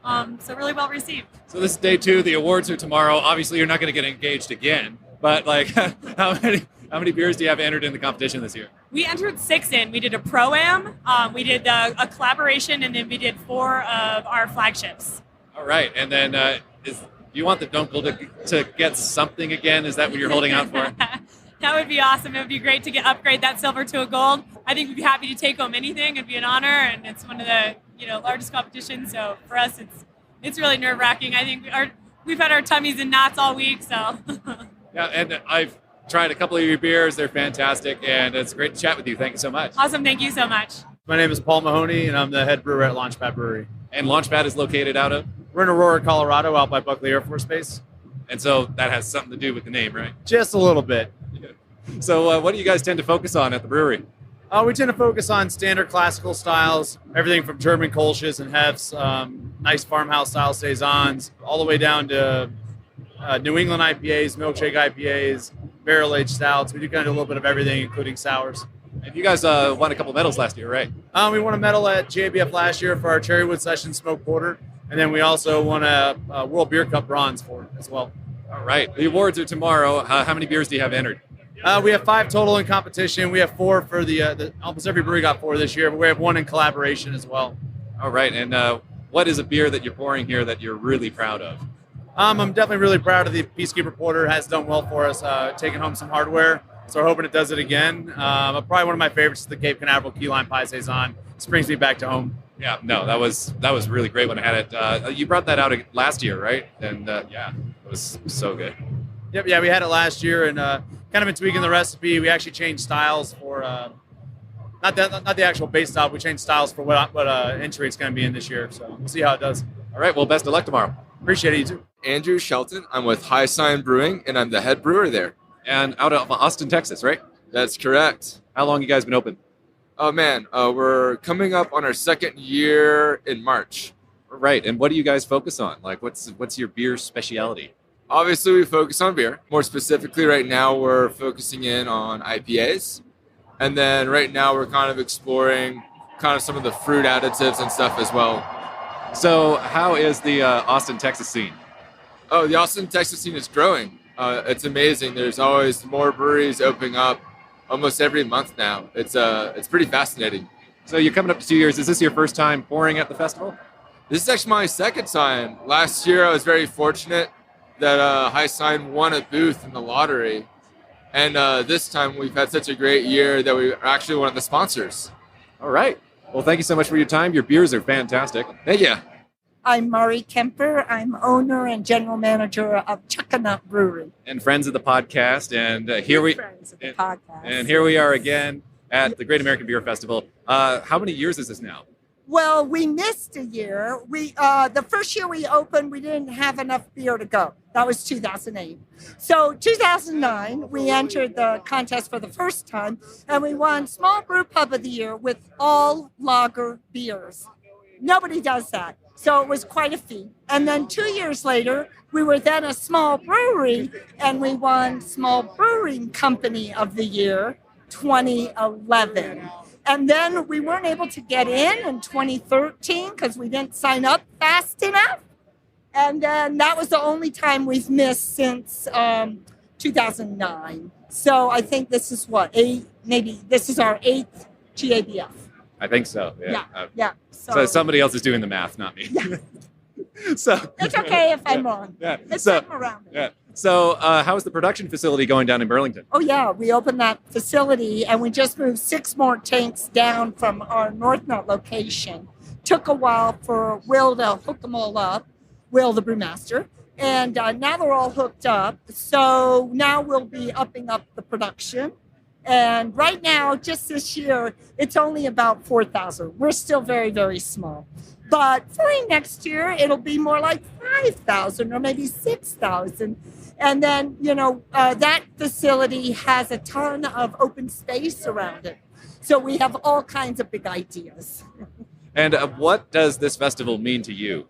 and so really well received. So this is day 2. The awards are tomorrow. Obviously, you're not going to get engaged again, but like, how many beers do you have entered in the competition this year? We entered 6 in. We did a Pro-Am, we did a collaboration, and then we did 4 of our flagships. All right, and then do you want the Dunkel to get something again? Is that what you're holding out for? That would be awesome. It would be great to upgrade that silver to a gold. I think we'd be happy to take home anything. It'd be an honor, and it's one of the largest competitions. So for us, it's really nerve-wracking. I think we've had our tummies in knots all week. So Yeah, and I've tried a couple of your beers. They're fantastic, and it's great to chat with you. Thank you so much. Awesome. Thank you so much. My name is Paul Mahoney, and I'm the head brewer at Launchpad Brewery. And Launchpad is located out of? We're in Aurora, Colorado, out by Buckley Air Force Base. And so that has something to do with the name, right? Just a little bit. So what do you guys tend to focus on at the brewery? We tend to focus on standard classical styles, everything from German Kolsch's and Hefts, nice farmhouse-style saisons, all the way down to New England IPAs, milkshake IPAs, barrel-aged stouts. We do kind of do a little bit of everything, including sours. And you guys won a couple medals last year, right? We won a medal at GABF last year for our Cherrywood Session Smoked Porter, and then we also won a World Beer Cup bronze for it as well. All right. The awards are tomorrow. How many beers do you have entered? We have 5 total in competition. We have 4 for the almost every brewery got 4 this year, but we have 1 in collaboration as well. All right. And what is a beer that you're pouring here that you're really proud of? I'm definitely really proud of the Peacekeeper Porter. It has done well for us, taking home some hardware. So we're hoping it does it again. Probably one of my favorites is the Cape Canaveral Key Lime Pie Saison. It brings me back to home. Yeah, no, that was really great when I had it. You brought that out last year, right? And yeah, it was so good. Yep, yeah, we had it last year, and kind of been tweaking the recipe. We actually changed styles for not the actual base style. We changed styles for what entry it's going to be in this year. So we'll see how it does. All right, well, best of luck tomorrow. Appreciate it, you too. Andrew Shelton. I'm with Sign Brewing, and I'm the head brewer there. And out of Austin, Texas, right? That's correct. How long you guys been open? Oh, man, we're coming up on our 2nd year in March. Right, and what do you guys focus on? Like, what's your beer specialty? Obviously, we focus on beer. More specifically, right now, we're focusing in on IPAs. And then right now, we're kind of exploring kind of some of the fruit additives and stuff as well. So how is the Austin, Texas scene? Oh, the Austin, Texas scene is growing. It's amazing. There's always more breweries opening up almost every month now. It's pretty fascinating. So you're coming up to 2 years. Is this your first time pouring at the festival? This is actually my 2nd time. Last year, I was very fortunate that Sign won a booth in the lottery. And this time, we've had such a great year that we are actually one of the sponsors. All right. Well, thank you so much for your time. Your beers are fantastic. Thank you. I'm Mari Kemper. I'm owner and general manager of Chuckanut Brewery. And friends of the podcast. And here we are again at the Great American Beer Festival. How many years is this now? Well, we missed a year. The first year we opened, we didn't have enough beer to go. That was 2008. So 2009, we entered the contest for the first time, and we won Small Brew Pub of the Year with all lager beers. Nobody does that. So it was quite a feat. And then 2 years later, we were then a small brewery, and we won Small Brewing Company of the Year 2011. And then we weren't able to get in 2013 because we didn't sign up fast enough. And then that was the only time we've missed since 2009. So I think this is this is our 8th GABF. I think so. Yeah. Yeah. So somebody else is doing the math, not me. Yeah. So it's okay if I'm wrong. Yeah. It's So around. yeah. So how is the production facility going down in Burlington? Oh, yeah. We opened that facility, and we just moved 6 more tanks down from our Northmount location. Took a while for Will to hook them all up, Will, the brewmaster. And now they're all hooked up. So now we'll be upping up the production. And right now, just this year, it's only about 4,000. We're still very, very small. But for next year, it'll be more like 5,000 or maybe 6,000. And then, that facility has a ton of open space around it. So we have all kinds of big ideas. And what does this festival mean to you?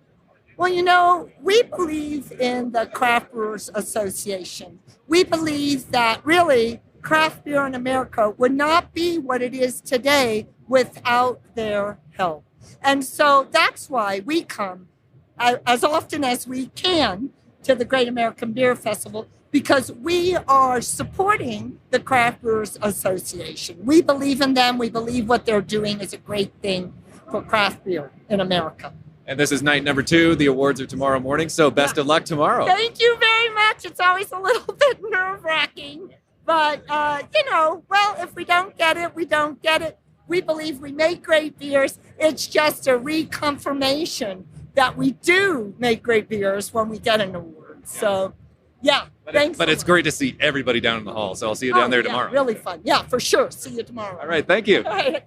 Well, we believe in the Craft Brewers Association. We believe that really craft beer in America would not be what it is today without their help. And so that's why we come as often as we can to the Great American Beer Festival, because we are supporting the Craft Brewers Association. We believe in them. We believe what they're doing is a great thing for craft beer in America. And this is night number 2. The awards are tomorrow morning. So best of luck tomorrow. Thank you very much. It's always a little bit nerve-wracking. But, well, if we don't get it, we don't get it. We believe we make great beers. It's just a reconfirmation that we do make great beers when we get an award. So, yeah, thanks. But it's great to see everybody down in the hall. So I'll see you down there tomorrow. Really fun. Yeah, for sure. See you tomorrow. All right. Thank you. All right.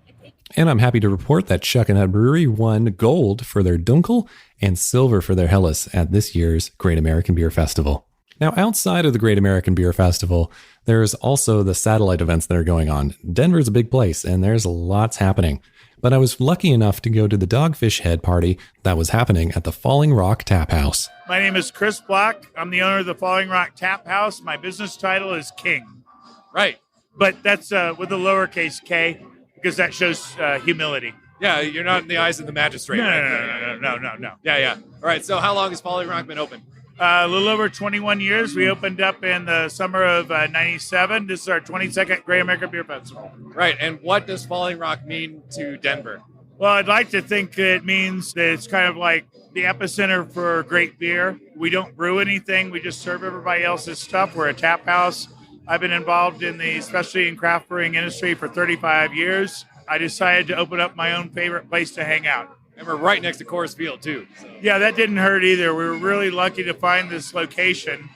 And I'm happy to report that Chuckanut Brewery won gold for their Dunkel and silver for their Helles at this year's Great American Beer Festival. Now, outside of the Great American Beer Festival, there's also the satellite events that are going on. Denver's a big place, and there's lots happening. But I was lucky enough to go to the Dogfish Head party that was happening at the Falling Rock Tap House. My name is Chris Block. I'm the owner of the Falling Rock Tap House. My business title is King. Right. But that's with a lowercase k, because that shows humility. Yeah, you're not in the eyes of the magistrate. No. Yeah. All right, so how long has Falling Rock been open? A little over 21 years. We opened up in the summer of 97. This is our 22nd Great American Beer Festival. Right, and what does Falling Rock mean to Denver? Well, I'd like to think it means that it's kind of like the epicenter for great beer. We don't brew anything. We just serve everybody else's stuff. We're a tap house. I've been involved in the specialty and craft brewing industry for 35 years. I decided to open up my own favorite place to hang out. And we're right next to Coors Field, too. So. Yeah, that didn't hurt either. We were really lucky to find this location.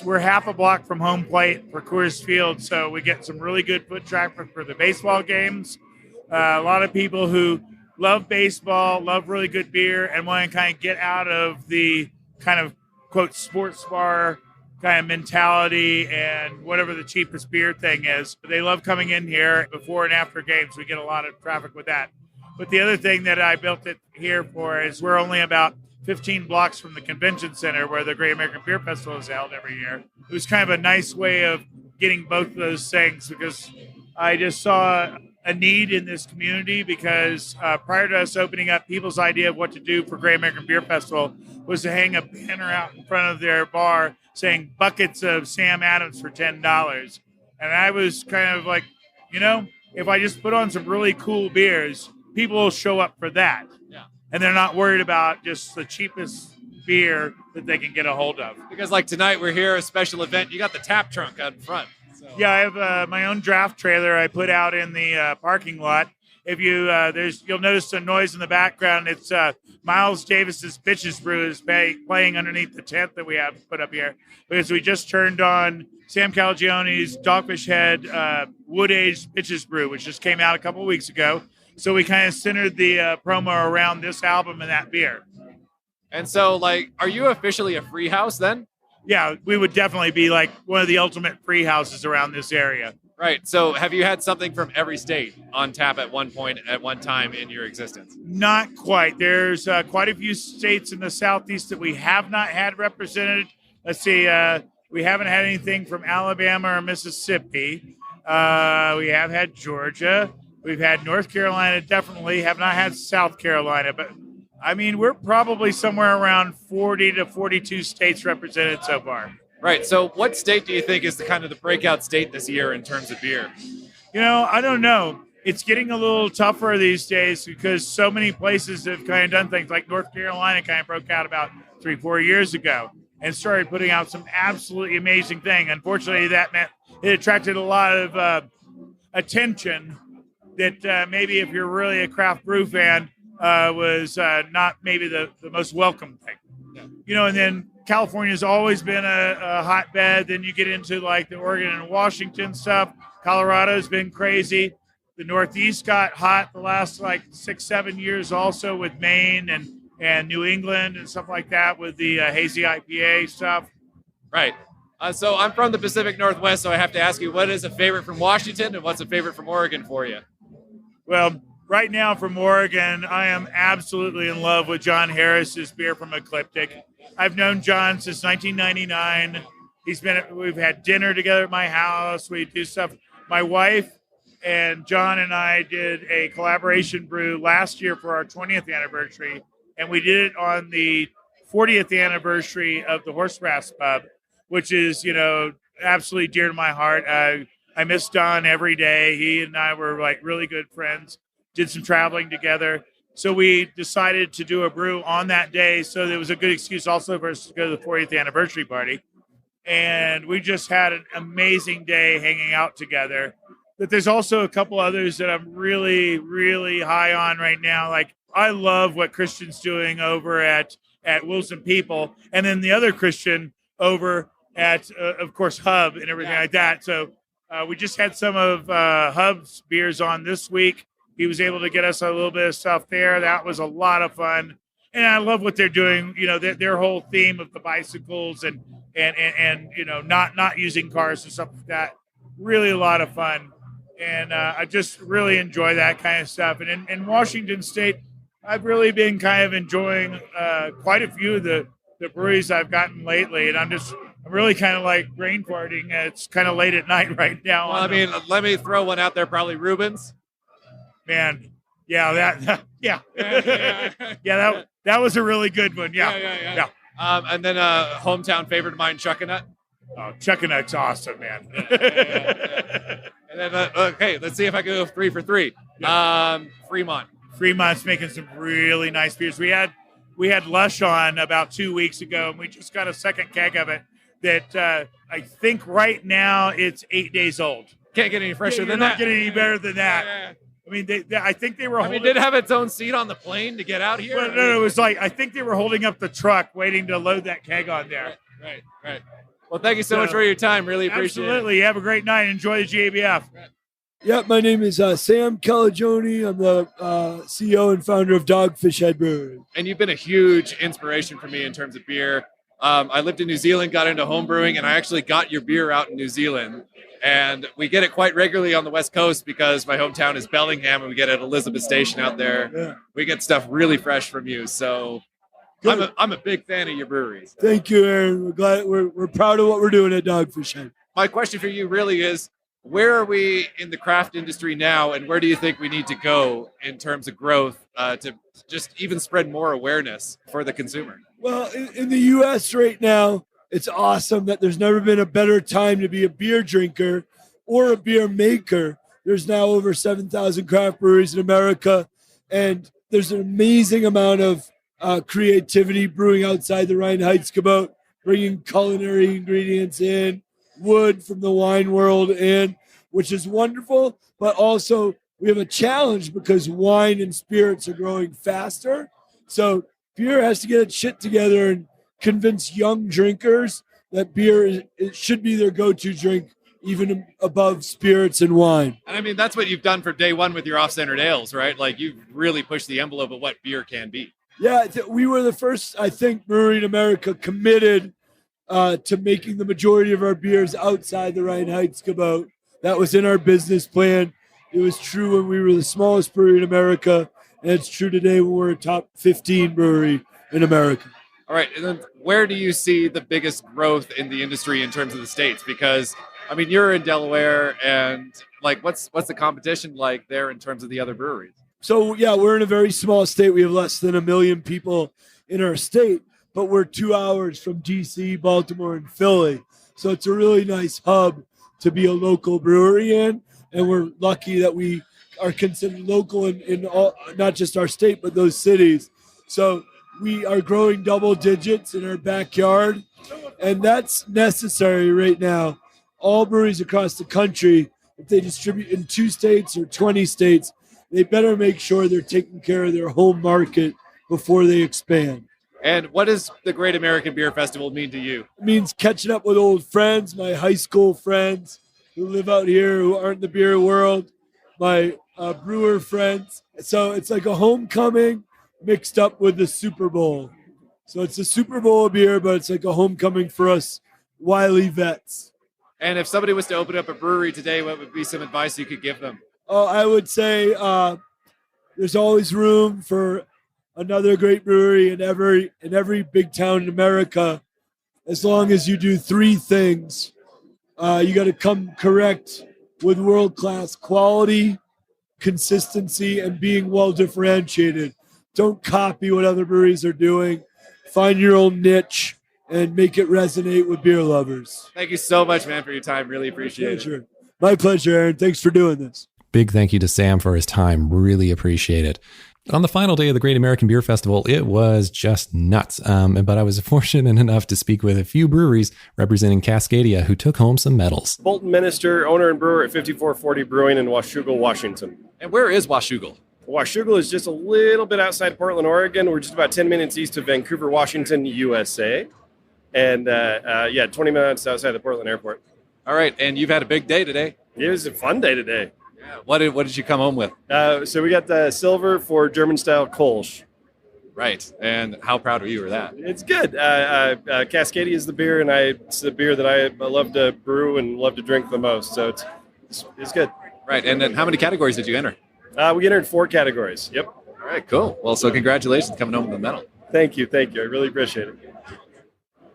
We're half a block from home plate for Coors Field, so we get some really good foot traffic for the baseball games. A lot of people who love baseball, love really good beer, and want to kind of get out of the kind of, quote, sports bar kind of mentality and whatever the cheapest beer thing is. They love coming in here before and after games. We get a lot of traffic with that. But the other thing that I built it here for is we're only about 15 blocks from the convention center where the Great American Beer Festival is held every year. It was kind of a nice way of getting both of those things because I just saw a need in this community because prior to us opening up, people's idea of what to do for Great American Beer Festival was to hang a banner out in front of their bar saying buckets of Sam Adams for $10. And I was kind of like, if I just put on some really cool beers, people will show up for that. Yeah. And they're not worried about just the cheapest beer that they can get a hold of. Because like tonight we're here, a special event. You got the tap trunk out in front. So. Yeah, I have my own draft trailer I put out in the parking lot. If you'll notice a noise in the background. It's Miles Davis's Bitches Brew is playing underneath the tent that we have put up here because we just turned on Sam Calagione's Dogfish Head Wood-Aged Bitches Brew, which just came out a couple of weeks ago. So we kind of centered the promo around this album and that beer. And so, are you officially a free house then? Yeah, we would definitely be like one of the ultimate free houses around this area. Right. So have you had something from every state on tap at one point, at one time in your existence? Not quite. There's quite a few states in the Southeast that we have not had represented. Let's see. We haven't had anything from Alabama or Mississippi. We have had Georgia. We've had North Carolina, definitely. Have not had South Carolina. But, we're probably somewhere around 40 to 42 states represented so far. Right. So what state do you think is the breakout state this year in terms of beer? I don't know. It's getting a little tougher these days because so many places have kind of done things. Like North Carolina kind of broke out about 3-4 years ago and started putting out some absolutely amazing thing. Unfortunately, that meant it attracted a lot of attention that maybe if you're really a craft brew fan, was not maybe the most welcome thing. And then California's always been a hotbed. Then you get into the Oregon and Washington stuff. Colorado's been crazy. The Northeast got hot the last 6-7 years also with Maine and New England and stuff like that with the hazy IPA stuff. Right. So I'm from the Pacific Northwest, so I have to ask you, what is a favorite from Washington and what's a favorite from Oregon for you? Well, right now from Oregon, I am absolutely in love with John Harris's beer from Ecliptic. I've known John since 1999. We've had dinner together at my house. We do stuff. My wife and John and I did a collaboration brew last year for our 20th anniversary, and we did it on the 40th anniversary of the Horse Brass Pub, which is, absolutely dear to my heart. I miss Don every day. He and I were really good friends, did some traveling together. So we decided to do a brew on that day. So there was a good excuse also for us to go to the 40th anniversary party. And we just had an amazing day hanging out together. But there's also a couple others that I'm really, really high on right now. Like I love what Christian's doing over at Wilson People, and then the other Christian over at, of course, Hub and everything like that. So we just had some of Hub's beers on this week. He was able to get us a little bit of stuff there. That was a lot of fun. And I love what they're doing. You know, their whole theme of the bicycles and you know, not using cars and stuff like that. Really a lot of fun. And I just really enjoy that kind of stuff. And in Washington State, I've really been kind of enjoying quite a few of the breweries I've gotten lately. And I'm really kind of like brain farting. It's kind of late at night right now. Well, I mean, let me throw one out there. Probably Rubens. Man, yeah, that was a really good one. Yeah. And then a hometown favorite of mine, Chuckanut. Oh, Chuckanut's awesome, man. And then, okay, let's see if I can go 3 for 3. Fremont. Fremont's making some really nice beers. We had Lush on about 2 weeks ago, and we just got a second keg of it that I think right now it's 8 days old. Can't get any fresher than not that. Getting any better than that. Yeah. I mean, I think they were. Did it have its own seat on the plane to get out here? Well, no, it was like I think they were holding up the truck, waiting to load that keg on there. Right. Well, thank you so much for your time. Really appreciate it. Absolutely. Have a great night. Enjoy the GABF. Yeah, my name is Sam Calagione. I'm the CEO and founder of Dogfish Pad Brewery. And you've been a huge inspiration for me in terms of beer. I lived in New Zealand, got into homebrewing, and I actually got your beer out in New Zealand. And we get it quite regularly on the West Coast because my hometown is Bellingham, and we get it at Elizabeth Station out there. Yeah. We get stuff really fresh from you. So I'm a big fan of your breweries. Thank you, Aaron. We're glad. We're proud of what we're doing at Dogfish Head. My question for you really is, where are we in the craft industry now, and where do you think we need to go in terms of growth to just even spread more awareness for the consumer? Well, in the U.S. right now, it's awesome that there's never been a better time to be a beer drinker or a beer maker. There's now over 7,000 craft breweries in America, and there's an amazing amount of creativity brewing outside the Rhine Heights about bringing culinary ingredients in, wood from the wine world in, which is wonderful, but also we have a challenge because wine and spirits are growing faster. So beer has to get its shit together and convince young drinkers that beer it should be their go-to drink, even above spirits and wine. And I mean, that's what you've done for day one with your off-centered ales, right? Like you've really pushed the envelope of what beer can be. Yeah, we were the first, I think, brewery in America committed to making the majority of our beers outside the Rhine Heights Cabot. That was in our business plan. It was true when we were the smallest brewery in America, and it's true today when we're a top 15 brewery in America. All right, and then where do you see the biggest growth in the industry in terms of the states? Because, I mean, you're in Delaware, and like, what's the competition like there in terms of the other breweries? So, yeah, we're in a very small state. We have less than 1 million people in our state, but we're 2 hours from D.C., Baltimore, and Philly. So it's a really nice hub to be a local brewery in, and we're lucky that we are considered local in all, not just our state, but those cities. So we are growing double digits in our backyard, and that's necessary right now. All breweries across the country, if they distribute in 2 states or 20 states, they better make sure they're taking care of their home market before they expand. And what does the Great American Beer Festival mean to you? It means catching up with old friends, my high school friends who live out here who aren't in the beer world, my brewer friends. So it's like a homecoming mixed up with the Super Bowl. So it's a Super Bowl of beer, but it's like a homecoming for us wily vets. And if somebody was to open up a brewery today, what would be some advice you could give them? Oh, I would say there's always room for another great brewery in every big town in America, as long as you do 3 things. You got to come correct with world-class quality, consistency, and being well differentiated. Don't copy what other breweries are doing. Find your own niche and make it resonate with beer lovers. Thank you so much, man, for your time. Really appreciate it. My pleasure, Aaron. Thanks for doing this. Big thank you to Sam for his time. Really appreciate it. On the final day of the Great American Beer Festival, it was just nuts. But I was fortunate enough to speak with a few breweries representing Cascadia who took home some medals. Bolton Minister, owner and brewer at 5440 Brewing in Washougal, Washington. And where is Washougal? Washougal is just a little bit outside Portland, Oregon. We're just about 10 minutes east of Vancouver, Washington, USA. And 20 minutes outside the Portland airport. All right, and you've had a big day today. It was a fun day today. Yeah. What did you come home with? So we got the silver for German-style Kolsch. Right, and how proud are you of that? It's good. Cascadia is the beer, and it's the beer that I love to brew and love to drink the most. So it's good. Right, and then how many categories did you enter? We entered 4 categories. Yep. All right, cool. Well, so congratulations coming home with the medal. Thank you. I really appreciate it.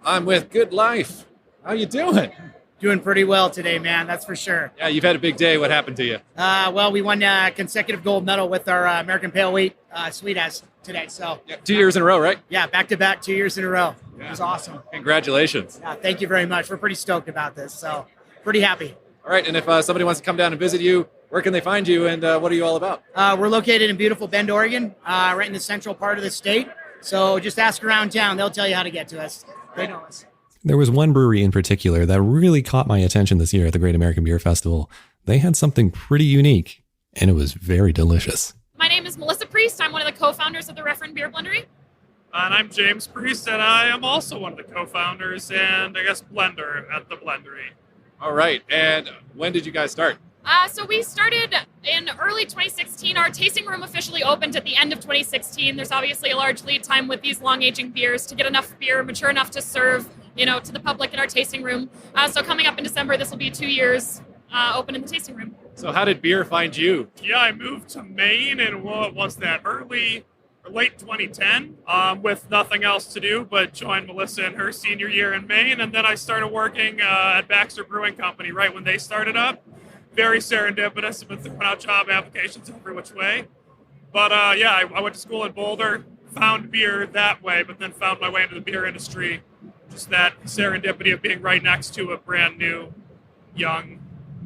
I'm with GoodLife. How you doing? Doing pretty well today, man. That's for sure. Yeah, you've had a big day. What happened to you? Well, we won a consecutive gold medal with our American Pale Wheat Sweet Ass today. So 2 years in a row, right? Yeah, back to back, 2 years in a row. It was awesome. Congratulations. Yeah, thank you very much. We're pretty stoked about this. So pretty happy. All right, and if somebody wants to come down and visit you, where can they find you, and what are you all about? We're located in beautiful Bend, Oregon, right in the central part of the state. So just ask around town. They'll tell you how to get to us. They know us. There was one brewery in particular that really caught my attention this year at the Great American Beer Festival. They had something pretty unique, and it was very delicious. My name is Melissa Priest. I'm one of the co-founders of the Referend Beer Blendery. And I'm James Priest, and I am also one of the co-founders and, I guess, blender at the Blendery. All right, and when did you guys start? So we started in early 2016. Our tasting room officially opened at the end of 2016. There's obviously a large lead time with these long-aging beers to get enough beer mature enough to serve, to the public in our tasting room. So coming up in December, this will be 2 years open in the tasting room. So how did beer find you? Yeah, I moved to Maine in what was that, late 2010, with nothing else to do but join Melissa in her senior year in Maine. And then I started working at Baxter Brewing Company right when they started up. Very serendipitous. I've been throwing out job applications every which way. But I went to school in Boulder, found beer that way, but then found my way into the beer industry. Just that serendipity of being right next to a brand new, young,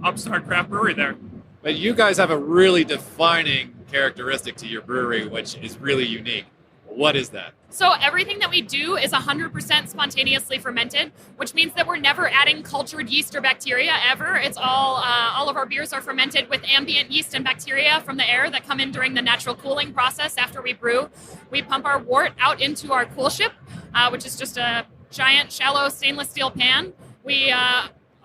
upstart craft brewery there. But you guys have a really defining characteristic to your brewery, which is really unique. What is that? So everything that we do is 100% spontaneously fermented, which means that we're never adding cultured yeast or bacteria ever. It's all of our beers are fermented with ambient yeast and bacteria from the air that come in during the natural cooling process after we brew. We pump our wort out into our cool ship, which is just a giant, shallow stainless steel pan. We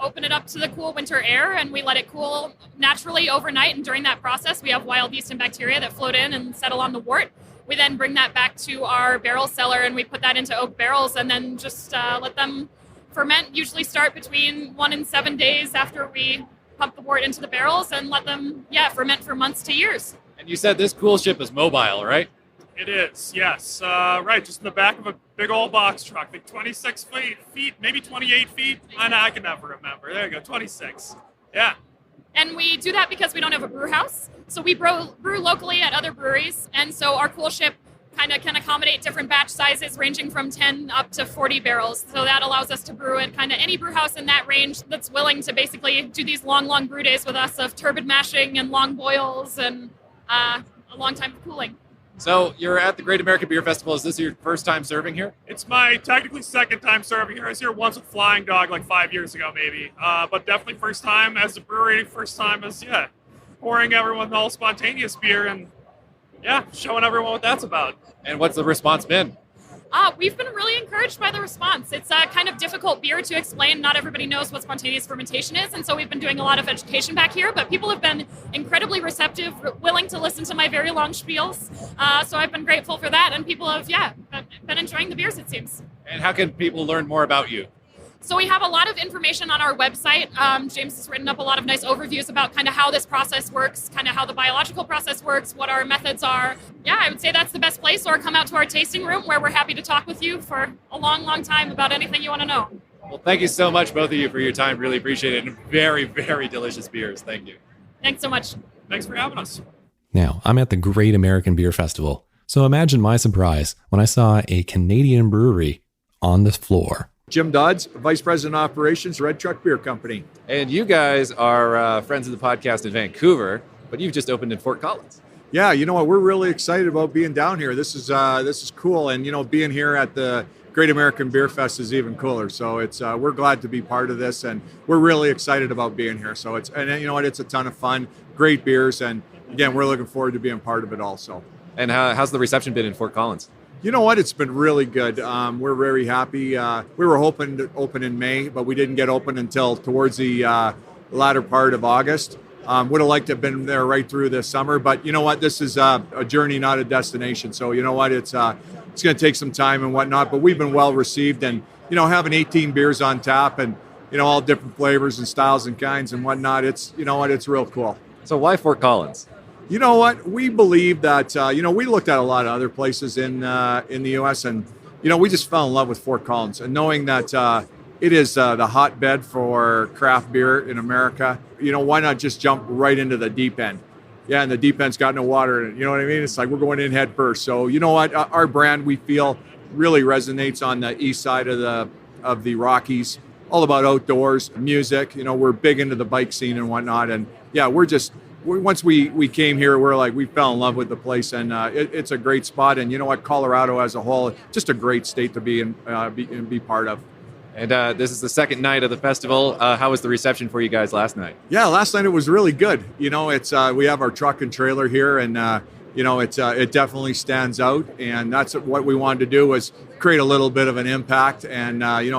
open it up to the cool winter air and we let it cool naturally overnight. And during that process, we have wild yeast and bacteria that float in and settle on the wort. We then bring that back to our barrel cellar and we put that into oak barrels and then just let them ferment, usually start between 1 and 7 days after we pump the wort into the barrels and let them, ferment for months to years. And you said this cool ship is mobile, right? It is, yes. Right, just in the back of a big old box truck, like 26 feet, maybe 28 feet. I can never remember. There you go, 26. Yeah. And we do that because we don't have a brew house. So we brew locally at other breweries. And so our cool ship kind of can accommodate different batch sizes ranging from 10 up to 40 barrels. So that allows us to brew at kind of any brew house in that range that's willing to basically do these long brew days with us of turbid mashing and long boils and a long time of cooling. So you're at the Great American Beer Festival. Is this your first time serving here? It's my technically second time serving here. I was here once with Flying Dog like 5 years ago maybe. But definitely first time as a brewery, first time as, pouring everyone all spontaneous beer and, showing everyone what that's about. And what's the response been? We've been really encouraged by the response. It's a kind of difficult beer to explain. Not everybody knows what spontaneous fermentation is, and so we've been doing a lot of education back here, but people have been incredibly receptive, willing to listen to my very long spiels. So I've been grateful for that, and people have, been enjoying the beers, it seems. And how can people learn more about you? So we have a lot of information on our website. James has written up a lot of nice overviews about kind of how this process works, kind of how the biological process works, what our methods are. Yeah, I would say that's the best place, or come out to our tasting room where we're happy to talk with you for a long, long time about anything you want to know. Well, thank you so much, both of you, for your time. Really appreciate it. And very, very delicious beers. Thank you. Thanks so much. Thanks for having us. Now, I'm at the Great American Beer Festival, so imagine my surprise when I saw a Canadian brewery on the floor. Jim Dodds, Vice President Operations, Red Truck Beer Company. And you guys are friends of the podcast in Vancouver, but you've just opened in Fort Collins. Yeah, you know what? We're really excited about being down here. This is cool, and being here at the Great American Beer Fest is even cooler. So it's we're glad to be part of this, and we're really excited about being here. So it's a ton of fun, great beers, and again, we're looking forward to being part of it also. And how's the reception been in Fort Collins? You know what? It's been really good. We're very happy. We were hoping to open in May, but we didn't get open until towards the latter part of August. Would have liked to have been there right through this summer, but you know what? This is a journey, not a destination. So you know what? It's going to take some time and whatnot, but we've been well received, and having 18 beers on tap and all different flavors and styles and kinds and whatnot. It's it's real cool. So why Fort Collins? You know what? We believe that we looked at a lot of other places in the U.S. and we just fell in love with Fort Collins, and knowing that it is the hotbed for craft beer in America. Why not just jump right into the deep end? Yeah, and the deep end's got no water in it. You know what I mean? It's like we're going in head first. So you know what? Our brand, we feel, really resonates on the east side of the Rockies. All about outdoors, music. We're big into the bike scene and whatnot. And yeah, once we came here, we fell in love with the place, and it's a great spot. And you know what? Colorado as a whole, just a great state to be in, be part of. And this is the second night of the festival. How was the reception for you guys last night? Yeah, last night it was really good. It's we have our truck and trailer here, and it definitely stands out. And that's what we wanted to do, was create a little bit of an impact and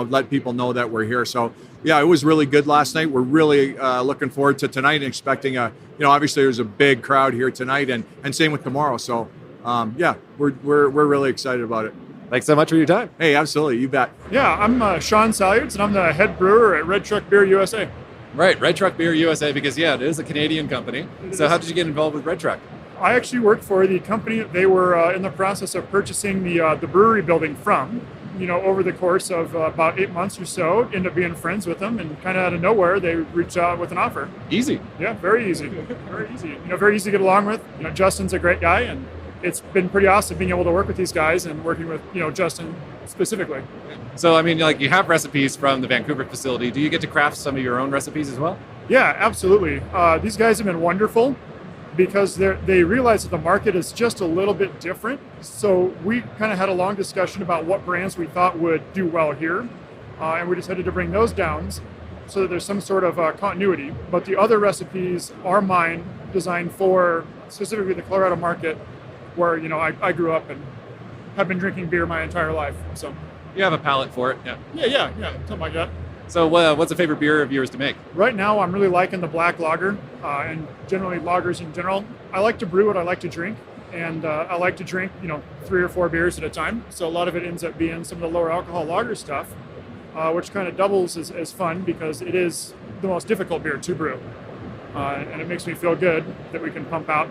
let people know that we're here. So yeah, it was really good last night. We're really looking forward to tonight and expecting obviously there's a big crowd here tonight, and same with tomorrow. So yeah, we're really excited about it. Thanks so much for your time. Hey, absolutely. You bet. Yeah, I'm Sean Salyards, and I'm the head brewer at Red Truck Beer USA. Right, Red Truck Beer USA, because, yeah, it is a Canadian company. So how did you get involved with Red Truck? I actually worked for the company they were in the process of purchasing the brewery building from. Over the course of about 8 months or so, ended up being friends with them, and kind of out of nowhere, they reached out with an offer. Easy. Yeah, very easy. Very easy. Very easy to get along with. Justin's a great guy, and it's been pretty awesome being able to work with these guys and working with, Justin specifically. So, I mean, you have recipes from the Vancouver facility. Do you get to craft some of your own recipes as well? Yeah, absolutely. These guys have been wonderful because they realize that the market is just a little bit different. So we kind of had a long discussion about what brands we thought would do well here. And we decided to bring those down so that there's some sort of continuity. But the other recipes are mine, designed for specifically the Colorado market, where I grew up and have been drinking beer my entire life. So you have a palate for it, yeah. Yeah, something like that. So what's a favorite beer of yours to make? Right now, I'm really liking the black lager, and generally lagers in general. I like to brew what I like to drink, and I like to drink 3 or 4 beers at a time. So a lot of it ends up being some of the lower alcohol lager stuff, which kind of doubles as fun because it is the most difficult beer to brew, and it makes me feel good that we can pump out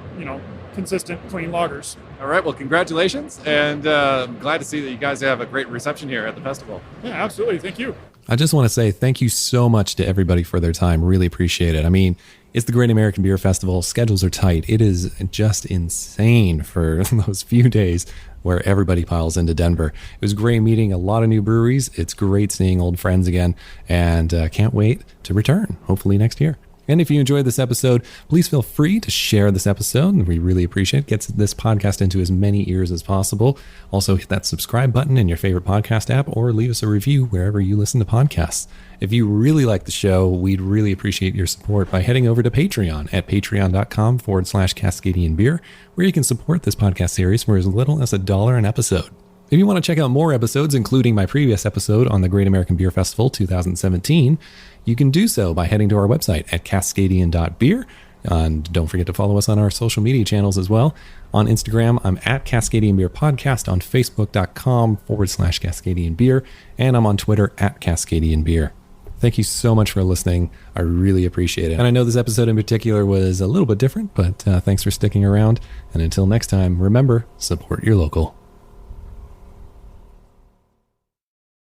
consistent, clean lagers. All right, well, congratulations, and I'm glad to see that you guys have a great reception here at the festival. Yeah, absolutely. Thank you. I just want to say thank you so much to everybody for their time. Really appreciate it. I mean, it's the Great American Beer Festival. Schedules are tight. It is just insane for those few days where everybody piles into Denver. It was great meeting a lot of new breweries. It's great seeing old friends again, and can't wait to return, hopefully next year. And if you enjoyed this episode, please feel free to share this episode. We really appreciate it. Gets this podcast into as many ears as possible. Also, hit that subscribe button in your favorite podcast app or leave us a review wherever you listen to podcasts. If you really like the show, we'd really appreciate your support by heading over to Patreon at patreon.com/Cascadian Beer, where you can support this podcast series for as little as $1 an episode. If you want to check out more episodes, including my previous episode on the Great American Beer Festival 2017, you can do so by heading to our website at cascadian.beer. And don't forget to follow us on our social media channels as well. On Instagram, I'm at Cascadian Beer Podcast, on Facebook.com/Cascadian Beer, and I'm on Twitter at Cascadian Beer. Thank you so much for listening. I really appreciate it. And I know this episode in particular was a little bit different, but thanks for sticking around. And until next time, remember, support your local.